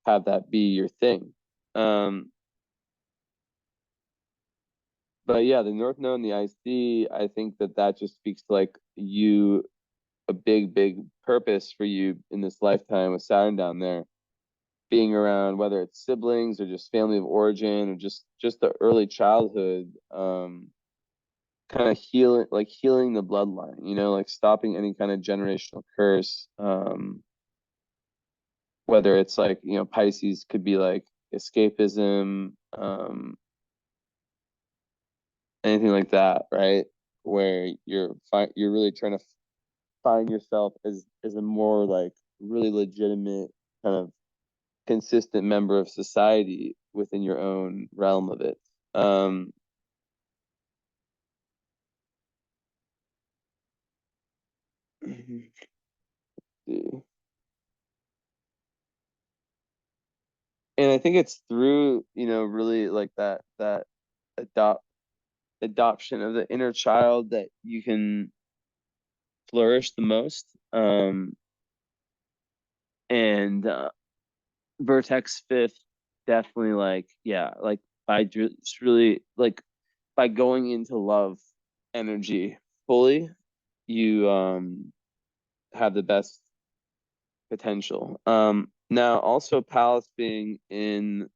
have that be your thing. Um, but yeah, the North Node and the IC, I think that just speaks to like you, a big, big purpose for you in this lifetime with Saturn down there, being around, whether it's siblings or just family of origin or just the early childhood, kind of healing the bloodline, like stopping any kind of generational curse. Whether it's like, Pisces could be like escapism, anything like that, right? Where you're really trying to find yourself as a more like really legitimate kind of consistent member of society within your own realm of it. Um, And I think it's through, really like that adopt adoption of the inner child that you can flourish the most. And Vertex fifth, definitely like, yeah, like by just really like by going into love energy fully, you have the best potential. Now also Pallas being in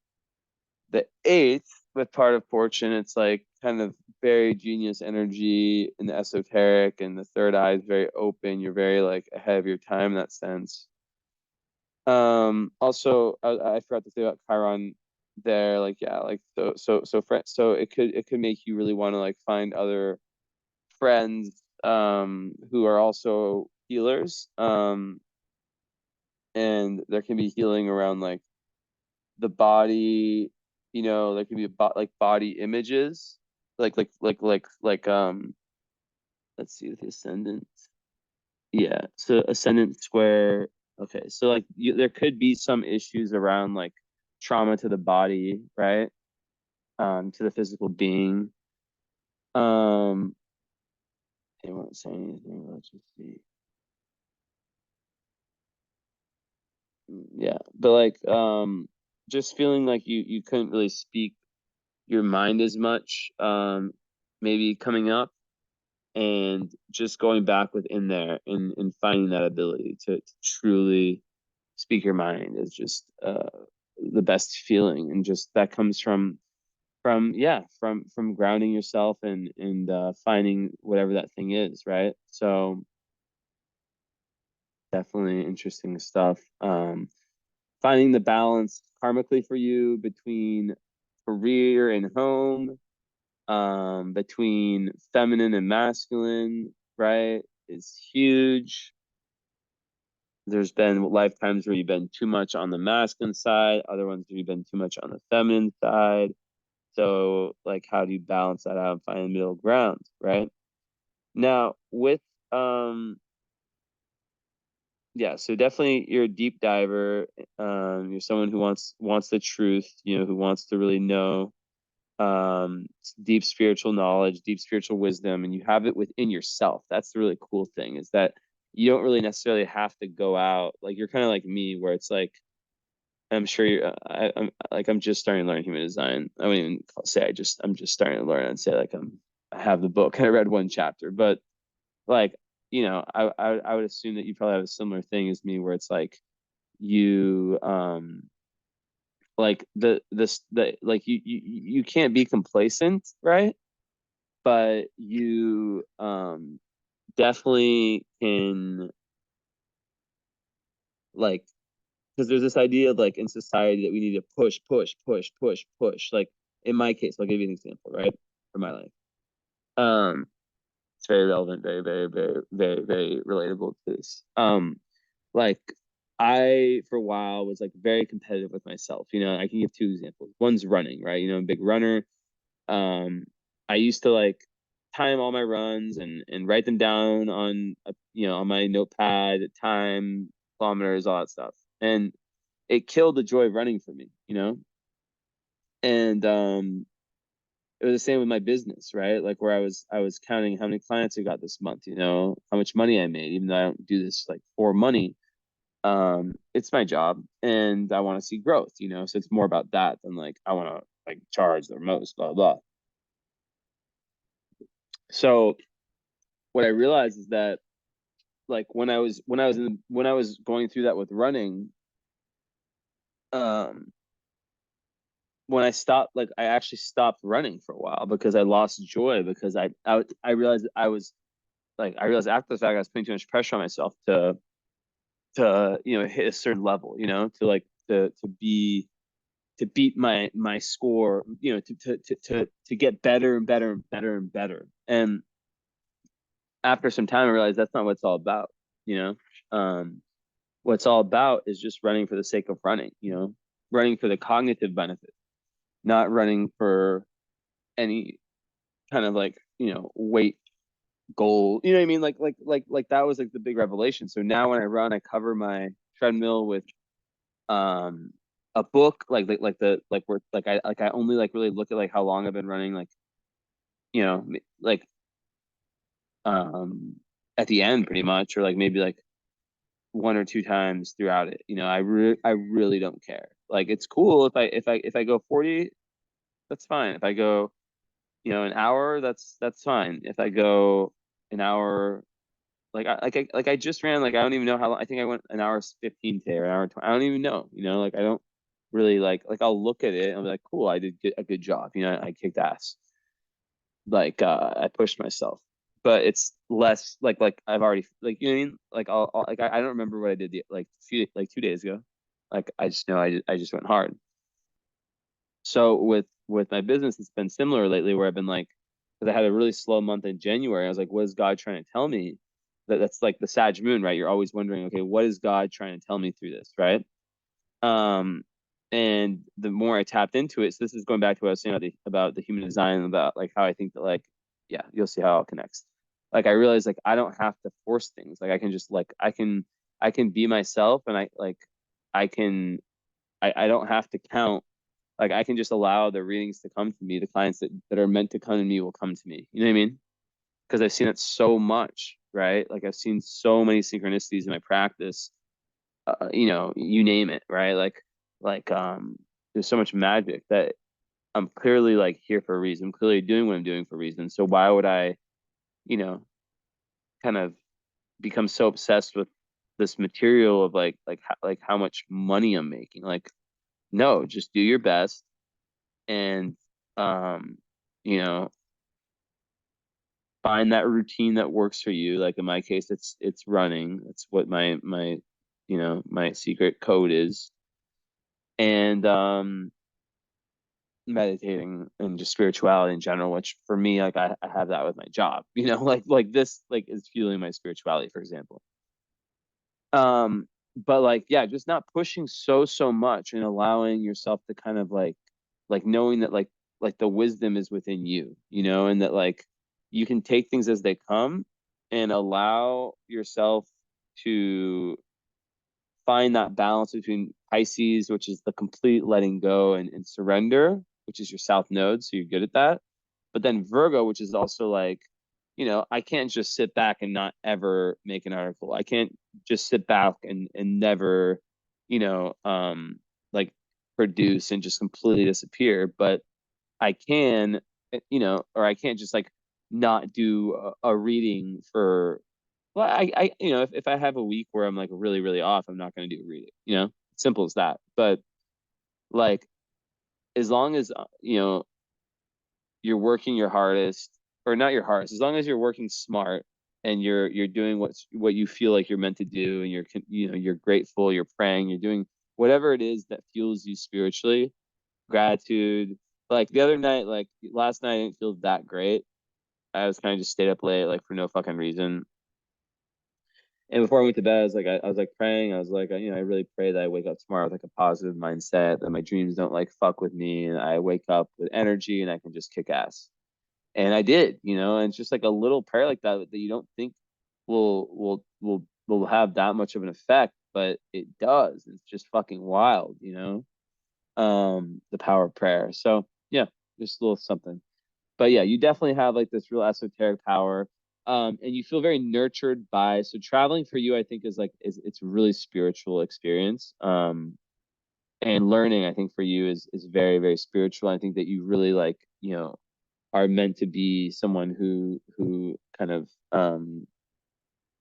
the eighth with part of fortune, it's like kind of very genius energy in the esoteric, and the third eye is very open. You're very like ahead of your time in that sense. Also, I forgot to say about Chiron there, like, yeah, like, so it could make you really want to like find other friends who are also healers. And there can be healing around like the body, there can be like body images, like let's see, with the ascendant. Yeah, so ascendant square. Okay, so like there could be some issues around like trauma to the body, right? To the physical being. Um, they won't say anything. Let's just see. Yeah, but like just feeling like you couldn't really speak your mind as much, maybe coming up, and just going back within there and finding that ability to truly speak your mind is just the best feeling, and just that comes from yeah, from grounding yourself and finding whatever that thing is, right? So definitely interesting stuff. Finding the balance karmically for you between career and home, between feminine and masculine, right, is huge. There's been lifetimes where you've been too much on the masculine side, other ones where you've been too much on the feminine side. So, like, how do you balance that out and find the middle ground, right? Now, with yeah, so definitely you're a deep diver. You're someone who wants the truth, who wants to really know, deep spiritual knowledge, deep spiritual wisdom, and you have it within yourself. That's the really cool thing, is that you don't really necessarily have to go out. Like, you're kind of like me, where it's like, I'm sure I'm just starting to learn human design. I wouldn't even say I'm just starting to learn. I'd say like I have the book and I read one chapter, but like, I would assume that you probably have a similar thing as me, where it's like you like the like you can't be complacent, right? But you definitely can, like, because there's this idea of like in society that we need to push, push, push, push, push. Like in my case, I'll give you an example, right? For my life. Um, it's very relevant, very, very, very, very, very relatable to this. Like I for a while was like very competitive with myself. I can give two examples. One's running, right? I'm a big runner. Um, I used to like time all my runs and write them down on my notepad, time, kilometers, all that stuff. And it killed the joy of running for me. And it was the same with my business, right? Like where I was counting how many clients I got this month, how much money I made, even though I don't do this like for money. It's my job and I want to see growth. So it's more about that than like I want to like charge the most, blah blah. So what I realized is that, like, when I was going through that with running, um when I stopped, like I actually stopped running for a while because I lost joy, because I realized that I realized after the fact I was putting too much pressure on myself to hit a certain level, to like to beat my score, to get better and better and better and better. And after some time I realized that's not what it's all about, you know. What it's all about is just running for the sake of running, running for the cognitive benefit, not running for any kind of like, weight goal. You know what I mean? Like that was like the big revelation. So now when I run, I cover my treadmill with a book like the like where like I only like really look at like how long I've been running, like like um at the end pretty much, or like maybe like one or two times throughout it. I really don't care. Like it's cool if I go 40, that's fine. If I go, an hour, that's fine. If I go an hour, like I just ran, like I don't even know how long. I think I went an hour 15 today, or an hour 20. I don't even know. Like I don't really like I'll look at it and I'll be like, cool, I did a good job. I kicked ass. Like I pushed myself. But it's less like I've already, like, you know what I mean? Like I don't remember what I did like few like 2 days ago. Like I just know I just went hard. So with my business, it's been similar lately, where I've been like, because I had a really slow month in January. I was like, what is God trying to tell me? That's like the Sag moon, right? You're always wondering, okay, what is God trying to tell me through this, right? Um, and the more I tapped into it, so this is going back to what I was saying about the human design, about like how I think that, like, yeah, you'll see how it connects. Like I realized, like, I don't have to force things. Like I can just, like, I can be myself, and I can I don't have to count. Like I can just allow the readings to come to me. The clients that are meant to come to me will come to me. You know what I mean? Because I've seen it so much, right? Like I've seen so many synchronicities in my practice. You name it, right? Like there's so much magic that I'm clearly like here for a reason. I'm clearly doing what I'm doing for a reason. So why would I, you know, kind of become so obsessed with this material of like how much money I'm making? Like, no, just do your best, and um, you know, find that routine that works for you. Like in my case, it's running. That's what my secret code is. And meditating and just spirituality in general, which for me, like I have that with my job, like this like is fueling my spirituality, for example. But like, yeah, just not pushing so much, and allowing yourself to kind of like knowing that like the wisdom is within you, and that like you can take things as they come, and allow yourself to find that balance between Pisces, which is the complete letting go and surrender, which is your south node. So you're good at that. But then Virgo, which is also like, I can't just sit back and not ever make an article. I can't just sit back and never, like produce and just completely disappear. But I can, or I can't just like not do a reading for, well, if I have a week where I'm like really, really off, I'm not going to do a reading, simple as that. But like, as long as, you're working your hardest, or not your hardest, as long as you're working smart, and you're doing what you feel like you're meant to do, and you're grateful, you're praying, you're doing whatever it is that fuels you spiritually, gratitude. Like the other night, like last night, I didn't feel that great. I was kind of just stayed up late, like for no fucking reason. And before I went to bed, I was like praying. I was like, I really pray that I wake up tomorrow with like a positive mindset, that my dreams don't like fuck with me, and I wake up with energy and I can just kick ass. And I did, and it's just like a little prayer like that you don't think will have that much of an effect, but it does. It's just fucking wild, the power of prayer. So yeah, just a little something. But yeah, you definitely have like this real esoteric power. And you feel very nurtured by, so traveling for you, I think, it's a really spiritual experience. And learning, I think, for you is very, very spiritual. I think that you really like, are meant to be someone who kind of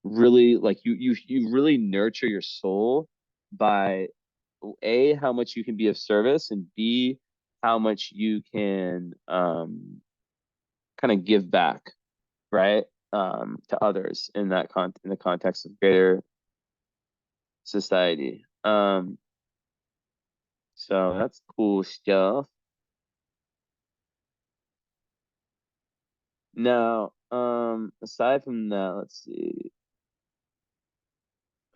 really like you really nurture your soul by, A, how much you can be of service, and B, how much you can kind of give back, right? To others in in the context of greater society. So that's cool stuff. Now, aside from that, let's see.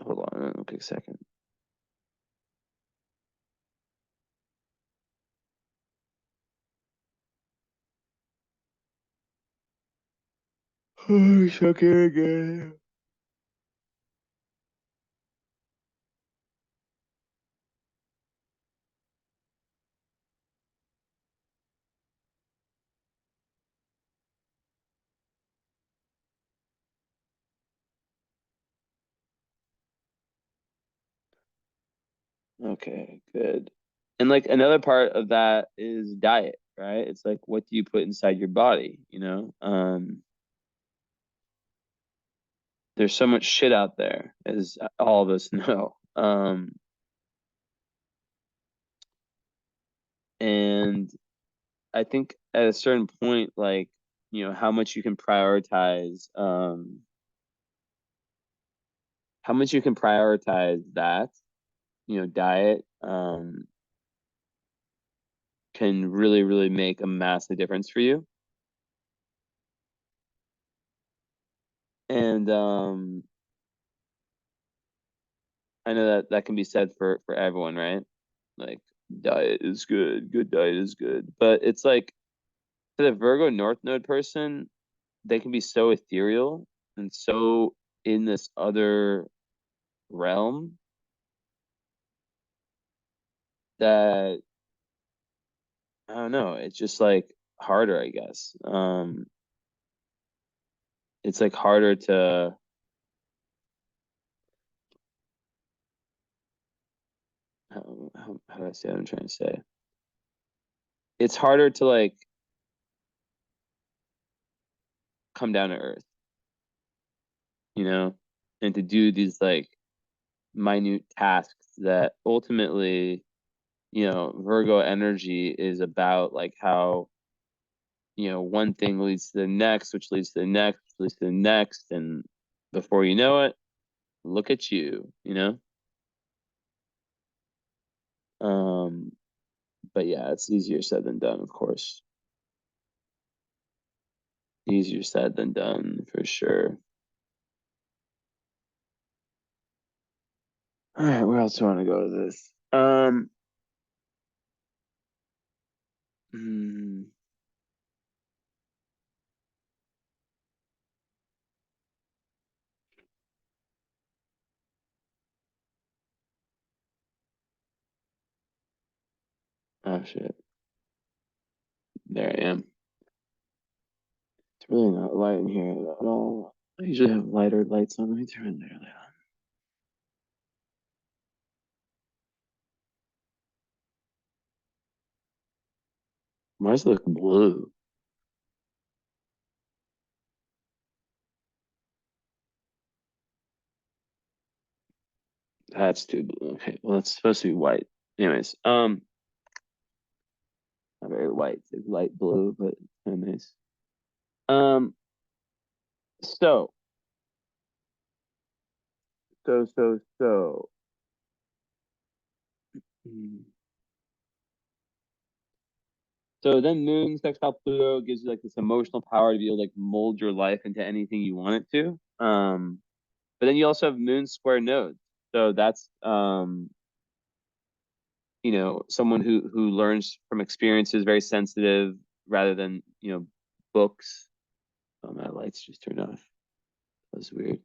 Hold on, a quick second. Oh, it's okay again. Okay, good. And like another part of that is diet, right? It's like what do you put inside your body, you know? There's so much shit out there, as all of us know. And I think at a certain point, like, you know, how much you can prioritize that, you know, diet, can really, really make a massive difference for you. And I know that that can be said for everyone, right? Like diet is good, good diet is good. But it's like for the Virgo North Node person, they can be so ethereal and so in this other realm that I don't know, it's just like harder, I guess. It's like harder to how do I say what I'm trying to say? It's harder to like come down to earth, you know, and to do these like minute tasks that ultimately, you know, Virgo energy is about like how, you know, one thing leads to the next, which leads to the next, which leads to the next, and before you know it, look at you, you know? Um, but yeah, it's easier said than done, of course. Easier said than done for sure. All right, where else do I want to go with this? Hmm, oh shit, there I am. It's really not light in here at all. I usually have lighter lights on. Let me turn their light on. Why does it look blue? That's too blue. Okay, well it's supposed to be white. Anyways, not very white. It's like light blue, but kind of nice. Um, so, so. Hmm. So then Moon sextile Pluto gives you like this emotional power to be able to like mold your life into anything you want it to. But then you also have Moon square nodes. So that's you know, someone who learns from experiences, very sensitive rather than, you know, books. Oh, my lights just turned off. That was weird.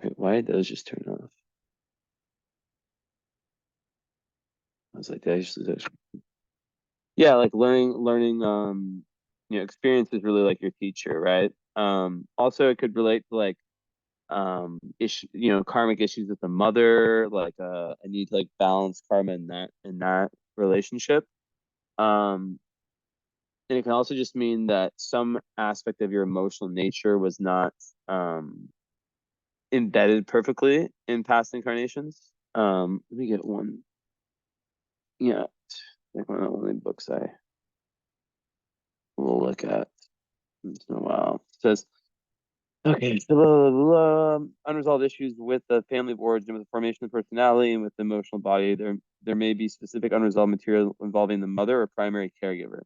Wait, why did those just turn off? I was like, did I just lose those? Yeah, like learning you know, experience is really like your teacher, right? Also it could relate to like issue, you know, karmic issues with the mother, like a need to like balance karma in that relationship. Um, and it can also just mean that some aspect of your emotional nature was not embedded perfectly in past incarnations. Let me get one. Yeah, like one of the books I will look at once in a while. It says, okay, so unresolved issues with the family of origin, with the formation of personality, and with the emotional body. There may be specific unresolved material involving the mother or primary caregiver.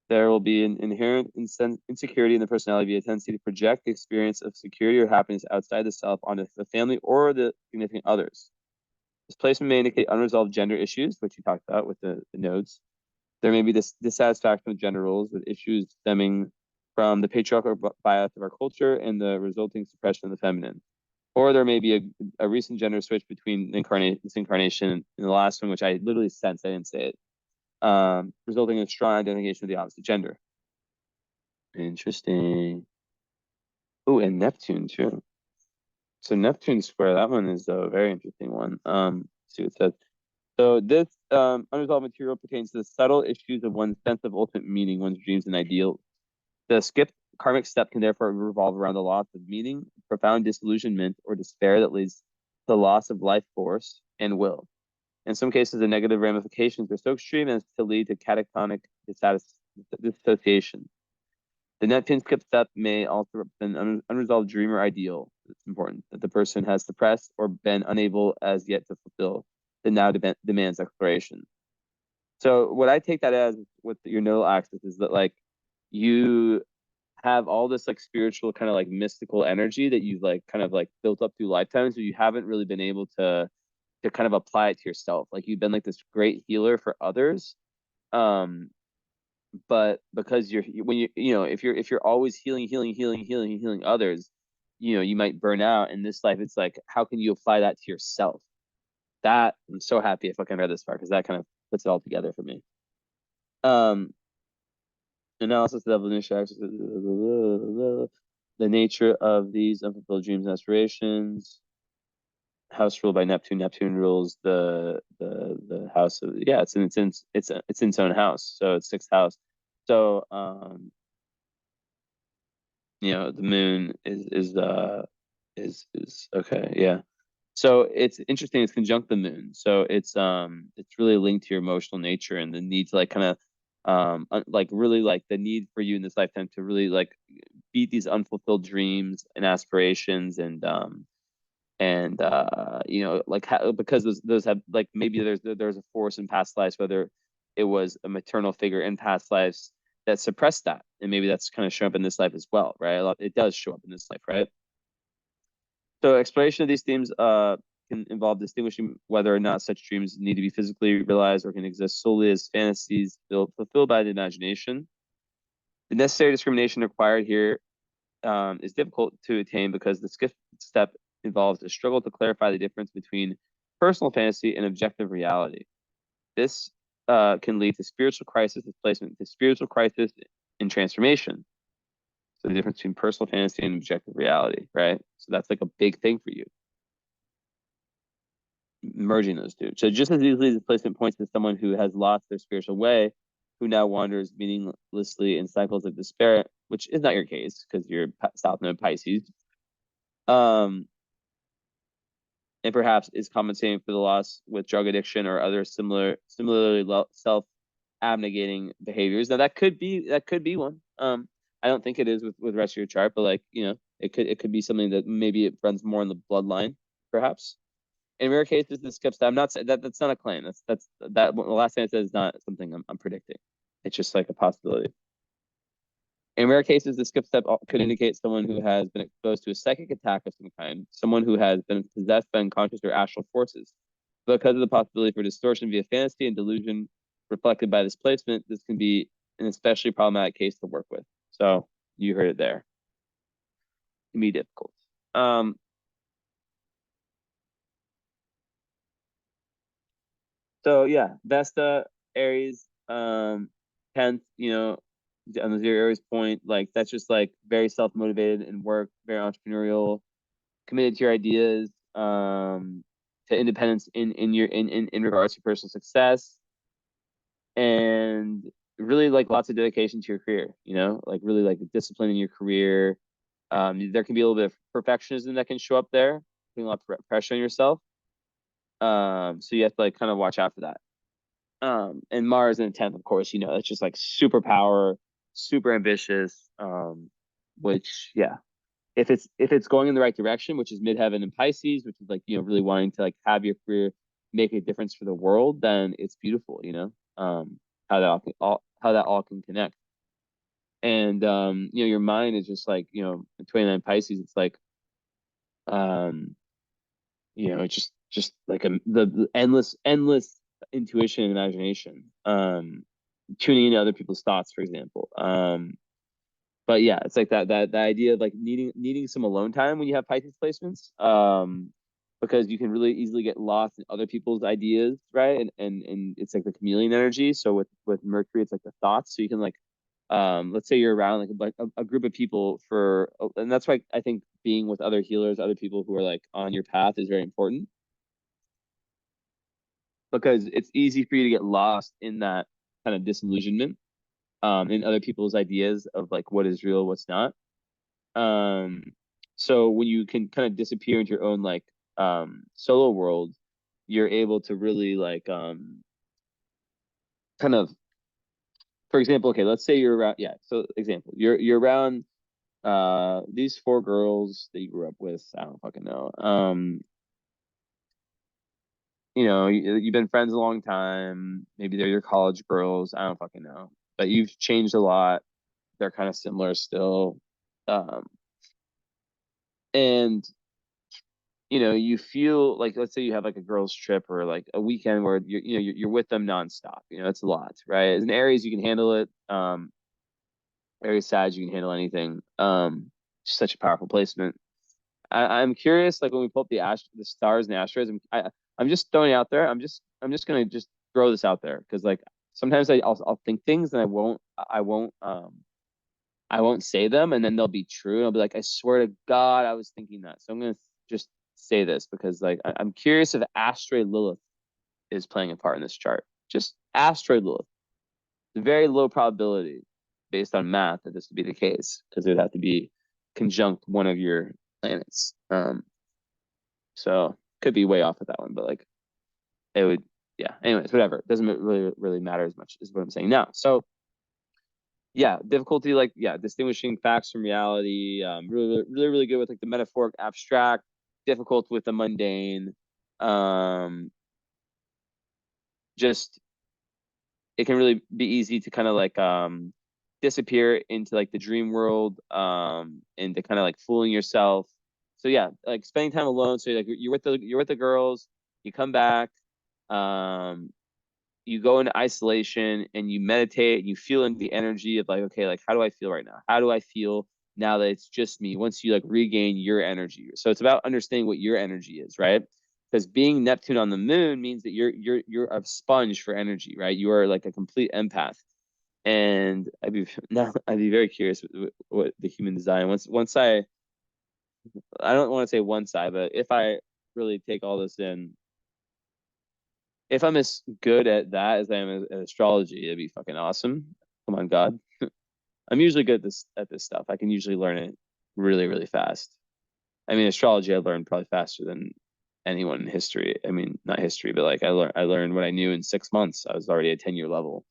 There will be an inherent insecurity in the personality via a tendency to project the experience of security or happiness outside the self onto the family or the significant others. This placement may indicate unresolved gender issues, which you talked about with the nodes. There may be this dissatisfaction with gender roles, with issues stemming from the patriarchal bias of our culture and the resulting suppression of the feminine. Or there may be a recent gender switch between this incarnation and the last one, which I literally sensed, I didn't say it, resulting in a strong identification of the opposite gender. Interesting. Oh, and Neptune too. So Neptune square, that one is a very interesting one. see what it says. So this unresolved material pertains to the subtle issues of one's sense of ultimate meaning, one's dreams and ideals. The skipped karmic step can therefore revolve around the loss of meaning, profound disillusionment, or despair that leads to the loss of life force and will. In some cases, the negative ramifications are so extreme as to lead to catatonic dissociation. The Neptune skip step may also represent an unresolved dream or ideal. It's important that the person has suppressed or been unable as yet to fulfill that now demands exploration. So what I take that as with your nodal axis is that like you have all this like spiritual kind of like mystical energy that you've like kind of like built up through lifetimes, but you haven't really been able to kind of apply it to yourself. Like you've been like this great healer for others. But because when you know, if you're always healing others, you know, you might burn out. In this life, it's like, how can you apply that to yourself? That I'm so happy if I can read this far because that kind of puts it all together for me. Analysis of the nature of these unfulfilled dreams and aspirations. House ruled by Neptune. Neptune rules the house of, yeah, it's in its own house, so it's sixth house. So you know, the moon is okay, yeah. So it's interesting, it's conjunct the moon, so it's really linked to your emotional nature and the need to like kind of like really like the need for you in this lifetime to really like beat these unfulfilled dreams and aspirations and you know, like because those have like maybe there's a force in past lives, whether it was a maternal figure in past lives that suppressed that, and maybe that's kind of shown up in this life as well, right? It does show up in this life, right? So exploration of these themes can involve distinguishing whether or not such dreams need to be physically realized or can exist solely as fantasies fulfilled by the imagination. The necessary discrimination required here is difficult to attain because the skip step involves a struggle to clarify the difference between personal fantasy and objective reality. This can lead to spiritual crisis displacement, to spiritual crisis and transformation. So the difference between personal fantasy and objective reality, right? So that's like a big thing for you, merging those two. So just as easily displacement points to someone who has lost their spiritual way, who now wanders meaninglessly in cycles of despair, which is not your case because you're South Node Pisces. And perhaps is compensating for the loss with drug addiction or other similarly self-abnegating behaviors. Now that could be one. I don't think it is with the rest of your chart, but like, you know, it could be something that maybe it runs more in the bloodline, perhaps. In rare cases, this skips. I'm not saying that's not a claim. That's the last thing I said is not something I'm predicting. It's just like a possibility. In rare cases, the skip step could indicate someone who has been exposed to a psychic attack of some kind, someone who has been possessed by unconscious or astral forces. Because of the possibility for distortion via fantasy and delusion reflected by this placement, this can be an especially problematic case to work with. So you heard it there. It can be difficult. So yeah, Vesta, Aries, 10th, you know, on the zero Aries point, like that's just like very self-motivated and work, very entrepreneurial, committed to your ideas, to independence in regards to personal success, and really like lots of dedication to your career, you know, like really like discipline in your career. There can be a little bit of perfectionism that can show up there, putting a lot of pressure on yourself. So you have to like kind of watch out for that. And Mars in the 10th, of course, you know, it's just like superpower, super ambitious. Which yeah, if it's going in the right direction, which is midheaven and Pisces, which is like, you know, really wanting to like have your career make a difference for the world, then it's beautiful, you know, how that all can connect. And you know, your mind is just like, you know, 29 Pisces, it's like you know, it's just like the endless intuition and imagination. Tuning into other people's thoughts, for example. But yeah, it's like that the idea of like needing some alone time when you have Pisces placements. Because you can really easily get lost in other people's ideas, right? And it's like the chameleon energy. So with Mercury, it's like the thoughts. So you can like let's say you're around like a group of people and that's why I think being with other healers, other people who are like on your path is very important. because it's easy for you to get lost in that kind of disillusionment, in other people's ideas of like what is real, what's not. Um, so when you can kind of disappear into your own like solo world, you're able to really like kind of, for example, okay, let's say you're around, yeah, so example, you're around these four girls that you grew up with. I don't fucking know. You know, you've been friends a long time. Maybe they're your college girls. I don't fucking know. But you've changed a lot. They're kind of similar still. Um, and you know, you feel like, let's say you have like a girls trip or like a weekend where you're with them nonstop. You know, it's a lot, right? As an Aries, you can handle it. Aries Sag, you can handle anything. Such a powerful placement. I'm curious, like when we pull up the stars and asteroids, I'm just throwing it out there. I'm just gonna just throw this out there because like sometimes I'll think things and I won't say them and then they'll be true and I'll be like, I swear to God I was thinking that. So I'm gonna just say this because like I'm curious if asteroid Lilith is playing a part in this chart. Just asteroid Lilith. Very low probability based on math that this would be the case because it would have to be conjunct one of your planets. So could be way off with that one, but like it would, yeah. Anyways, whatever. It doesn't really matter as much is what I'm saying now. So yeah, difficulty, like yeah, distinguishing facts from reality. Really good with like the metaphoric abstract, difficult with the mundane. Um, just it can really be easy to kind of like disappear into like the dream world, and to kind of like fooling yourself. So yeah, like spending time alone. So like you're with the girls, you come back, um, you go into isolation and you meditate and you feel in the energy of like, okay, like how do I feel right now? How do I feel now that it's just me? Once you like regain your energy. So it's about understanding what your energy is, right? Because being Neptune on the moon means that you're a sponge for energy, right? You are like a complete empath. And I'd be very curious what the human design once I don't want to say once but if I really take all this in, if I'm as good at that as I am at astrology, it'd be fucking awesome. Come on, God. I'm usually good at this stuff. I can usually learn it really fast. I mean, astrology I learned probably faster than anyone in history. I mean, not history, but like I learned what I knew in 6 months. I was already at 10-year level.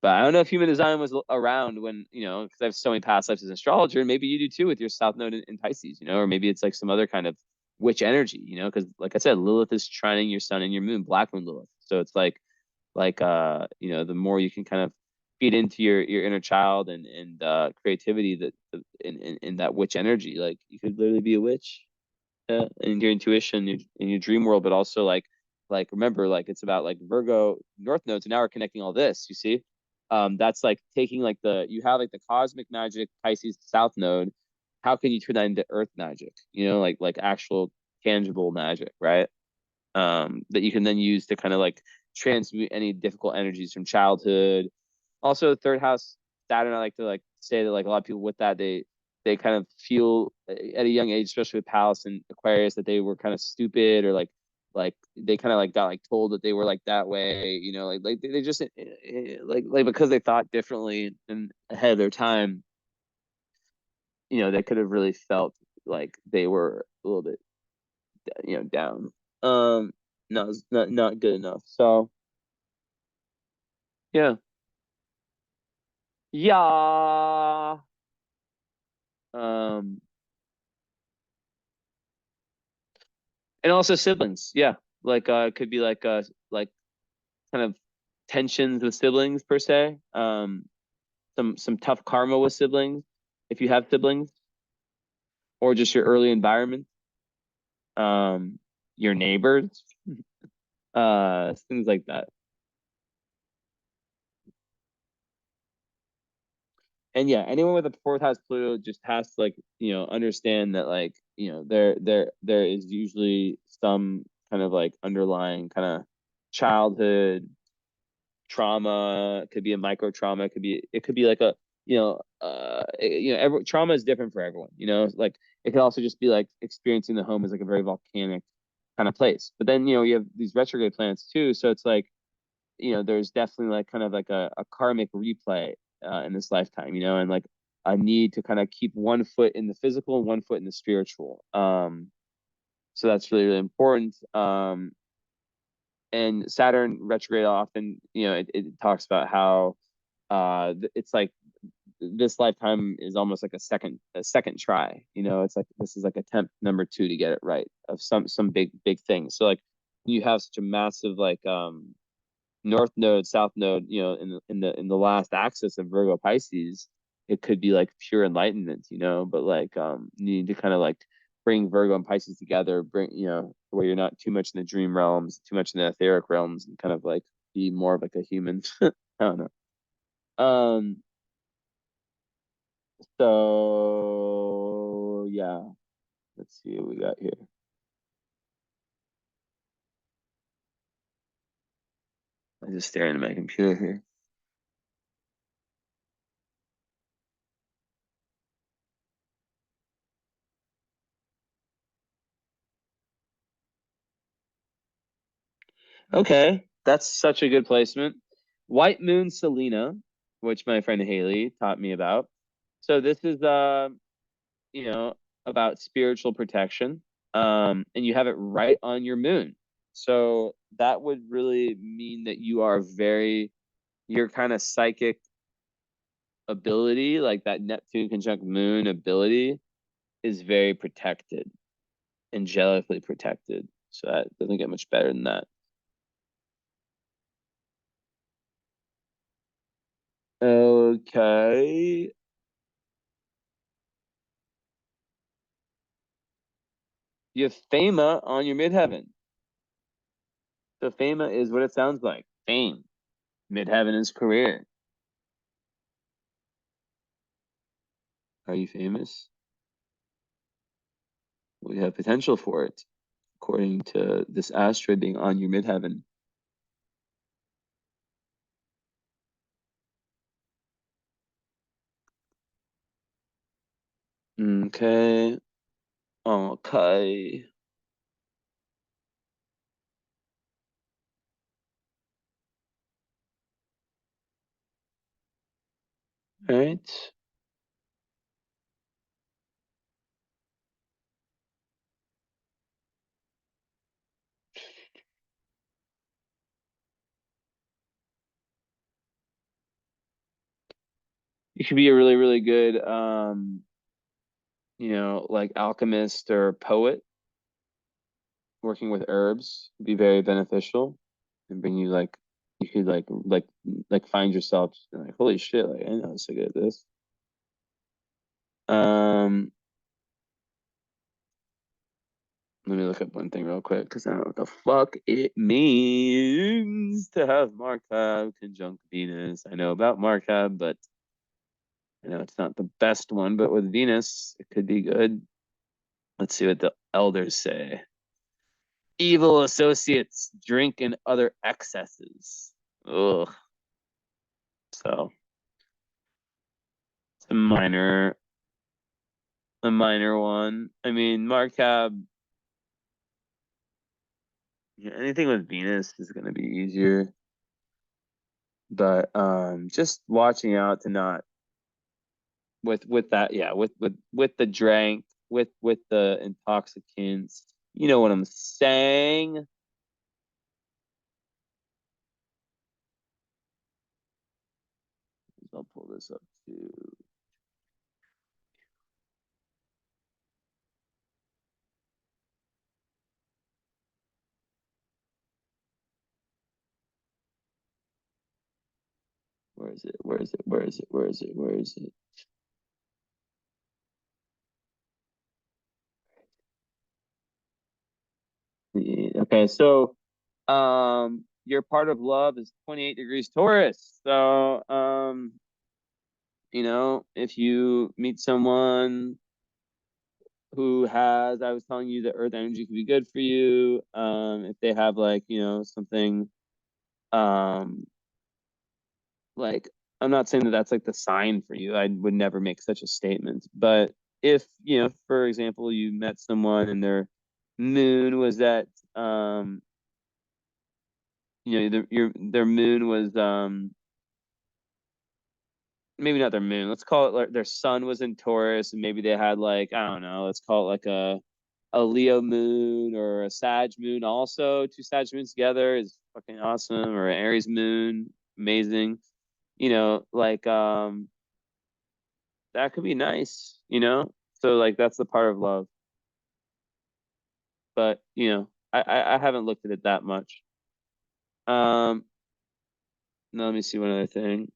But I don't know if human design was around when, because I have so many past lives as an astrologer, and maybe you do too with your South Node in Pisces, or maybe it's like some other kind of witch energy, because like I said, Lilith is trining your sun and your moon, Black Moon Lilith. So it's like the more you can kind of feed into your inner child and creativity that in that witch energy, like you could literally be a witch, and your intuition in your dream world, but also like remember, like it's about like Virgo North nodes, and now we're connecting all this. You see, that's like taking like you have like the cosmic magic Pisces South node. How can you turn that into Earth magic? Like actual tangible magic, right? That you can then use to kind of like transmute any difficult energies from childhood. Also, third house Saturn, I like to like say that like a lot of people with that they kind of feel at a young age, especially with Pallas and Aquarius, that they were kind of stupid or like they kind of like got like told that they were like that way, like they just like because they thought differently and ahead of their time, they could have really felt like they were a little bit down, um not good enough. So yeah. Yeah. um and also siblings, yeah, like it could be like kind of tensions with siblings per se, some tough karma with siblings if you have siblings, or just your early environment, um your neighbors, things like that. And yeah, anyone with a fourth house Pluto just has to like understand that like there is usually some kind of like underlying kind of childhood trauma. It could be a micro trauma. It could be like a trauma is different for everyone. Like it could also just be like experiencing the home as like a very volcanic kind of place. But then, you have these retrograde planets too. So it's like, there's definitely like kind of like a karmic replay in this lifetime, and like a need to kind of keep one foot in the physical and one foot in the spiritual. So that's really, really important. And Saturn retrograde often, it talks about how it's like this lifetime is almost like a second try. It's like this is like attempt number two to get it right of some big thing. So like you have such a massive like north node, south node, in the last axis of Virgo Pisces, it could be like pure enlightenment, but like you need to kind of like bring Virgo and Pisces together, where you're not too much in the dream realms, too much in the etheric realms, and kind of like be more of like a human. I don't know. So yeah, let's see what we got here. I'm just staring at my computer here. Okay, that's such a good placement. White Moon Selena, which my friend Haley taught me about. So this is you know, about spiritual protection. And you have it right on your moon. So that would really mean that your kind of psychic ability, like that Neptune conjunct moon ability, is very protected, angelically protected. So that doesn't get much better than that. Okay. You have Fama on your midheaven. So Fama is what it sounds like. Fame. Midheaven is career. Are you famous? We have potential for it, according to this asteroid being on your midheaven. Okay. Okay. All right. You could be a really, really good like alchemist or poet. Working with herbs would be very beneficial and bring you like you could like find yourself like, holy shit, like I know so good at this. Um Let me look up one thing real quick because I don't know what the fuck it means to have Markov conjunct Venus. I know about Markov, but I know it's not the best one, but with Venus, it could be good. Let's see what the elders say. Evil associates, drink and other excesses. Ugh. So it's a minor one. I mean, Markov, anything with Venus is gonna be easier. But just watching out to not with that, yeah, with the drink, with the intoxicants. You know what I'm saying? I'll pull this up too. Where is it? Where is it? Where is it? Where is it? Where is it? Yeah, okay, so your part of love is 28 degrees Taurus. So if you meet someone who has, I was telling you that earth energy could be good for you. If they have like, something um like I'm not saying that that's like the sign for you. I would never make such a statement. But if, for example, you met someone and their moon was at their moon was maybe not their moon. Let's call it like their sun was in Taurus, and maybe they had like, I don't know, let's call it like a Leo moon or a Sag moon. Also, two Sag moons together is fucking awesome. Or an Aries moon, amazing. Like that could be nice. So like that's the part of love. But I haven't looked at it that much. Um, now let me see one other thing.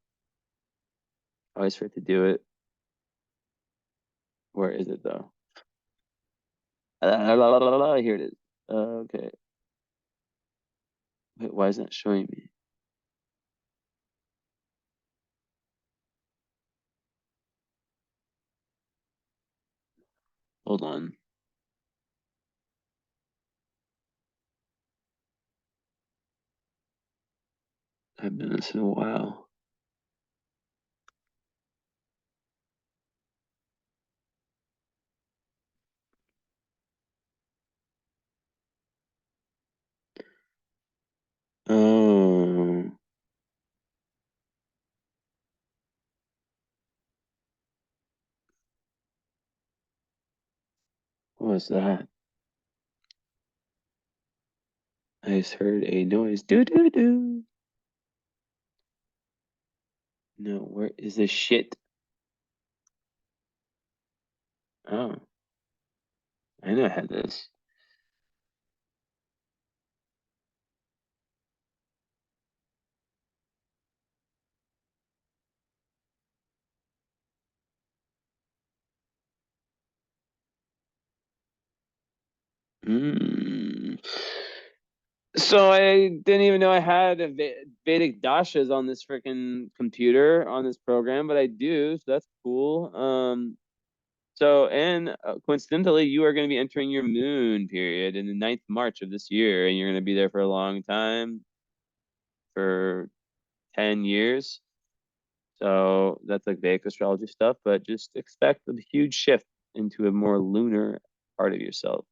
I always forget to do it. Where is it though? Here it is. Okay. Wait, why isn't it showing me? Hold on. I haven't done this in a while. Oh, what was that? I just heard a noise. Do do do. No, where is this shit? Oh, I know I had this. Mm. So I didn't even know I had Vedic dashas on this freaking computer on this program, but I do, so that's cool. So and coincidentally, you are going to be entering your moon period in the 9th March of this year, and you're going to be there for a long time, for 10 years. So that's like Vedic astrology stuff, but just expect a huge shift into a more lunar part of yourself.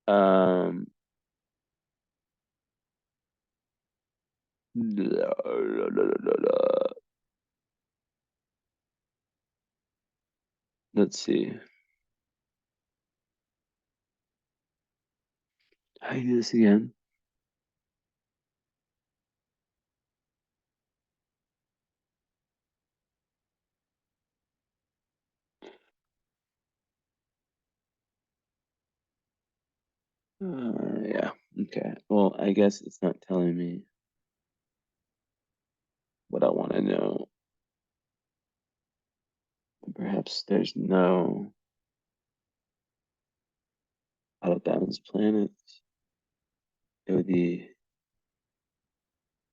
Um, let's see. How do you do this again? Yeah. Okay. Well, I guess it's not telling me what I want to know. Perhaps there's no out of balance planets. It would be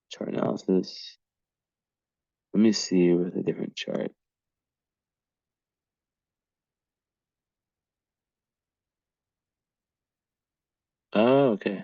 chart analysis. Let me see with a different chart. Oh, okay.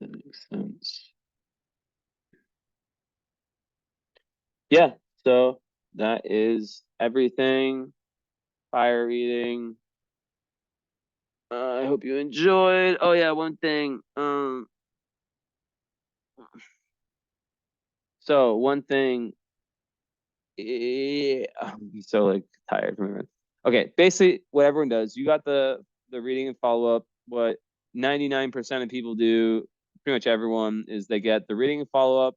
That makes sense. Yeah. So that is everything. Fire reading. I hope you enjoyed. Oh yeah, one thing. So one thing. I'm so like tired from it. Okay, basically what everyone does, you got the reading and follow up. What 99% of people do, pretty much everyone, is they get the reading and follow up,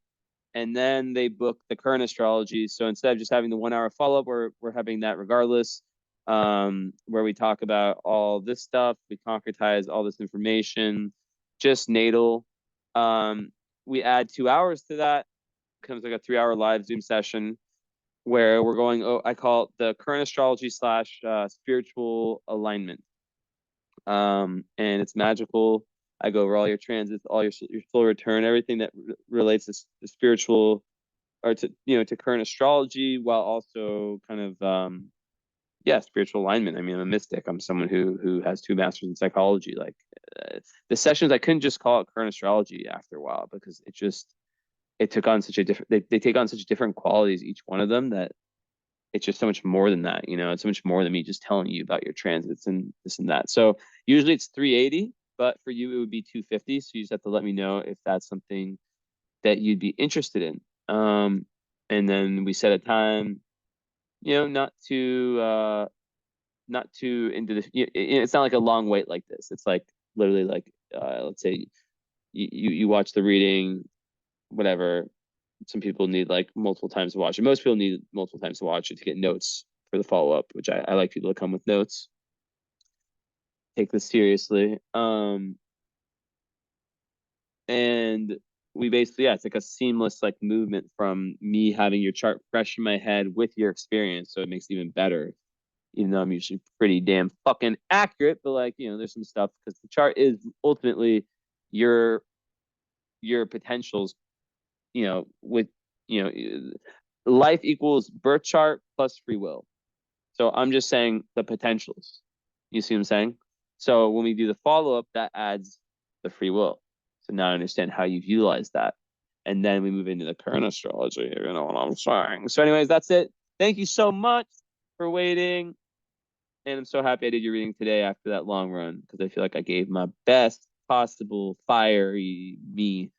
and then they book the current astrology. So instead of just having the 1 hour follow up, we're having that regardless. Where we talk about all this stuff, we concretize all this information, just natal. Um, we add 2 hours to that, becomes like a 3 hour live Zoom session where we're going, oh, I call it the current astrology slash spiritual alignment. And it's magical. I go over all your transits, all your full return, everything that relates to spiritual or to to current astrology, while also kind of yeah, spiritual alignment. I mean, I'm a mystic. I'm someone who has 2 masters in psychology. Like the sessions, I couldn't just call it current astrology after a while because it took on such a different they take on such different qualities, each one of them, that it's just so much more than that. It's so much more than me just telling you about your transits and this and that. So usually it's 380, but for you it would be 250. So you just have to let me know if that's something that you'd be interested in. And then we set a time, not too into the. It's not like a long wait like this. It's like literally like let's say you watch the reading, whatever. Some people need like multiple times to watch it. Most people need multiple times to watch it to get notes for the follow up, which I like people to come with notes. Take this seriously. And we basically, yeah, it's like a seamless like movement from me having your chart fresh in my head with your experience, so it makes it even better. Even though I'm usually pretty damn fucking accurate, but like there's some stuff because the chart is ultimately your potentials. With you know, life equals birth chart plus free will. So I'm just saying the potentials. You see what I'm saying? So when we do the follow up, that adds the free will. So now I understand how you've utilized that. And then we move into the current astrology. You know what I'm saying? So, anyways, that's it. Thank you so much for waiting. And I'm so happy I did your reading today after that long run because I feel like I gave my best possible fiery me.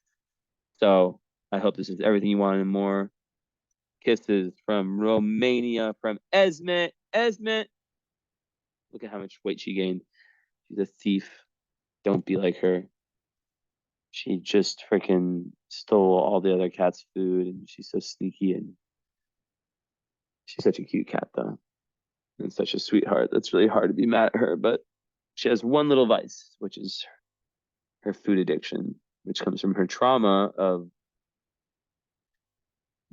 So I hope this is everything you wanted and more. Kisses from Romania, from Esmet. Esmet, look at how much weight she gained. She's a thief. Don't be like her. She just freaking stole all the other cats' food, and she's so sneaky, and she's such a cute cat, though, and such a sweetheart. That's really hard to be mad at her, but she has one little vice, which is her food addiction, which comes from her trauma of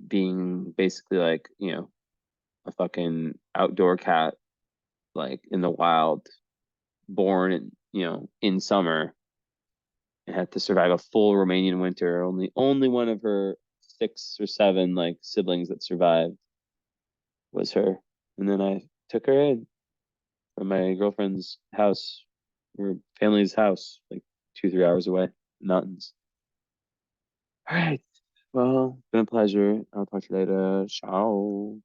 being basically like, a fucking outdoor cat, like in the wild, born in summer, and had to survive a full Romanian winter. Only one of her 6 or 7 like siblings that survived was her. And then I took her in from my girlfriend's house, her family's house, like 2, 3 hours away, mountains. All right. Well, it's been a pleasure. I'll talk to you later. Ciao.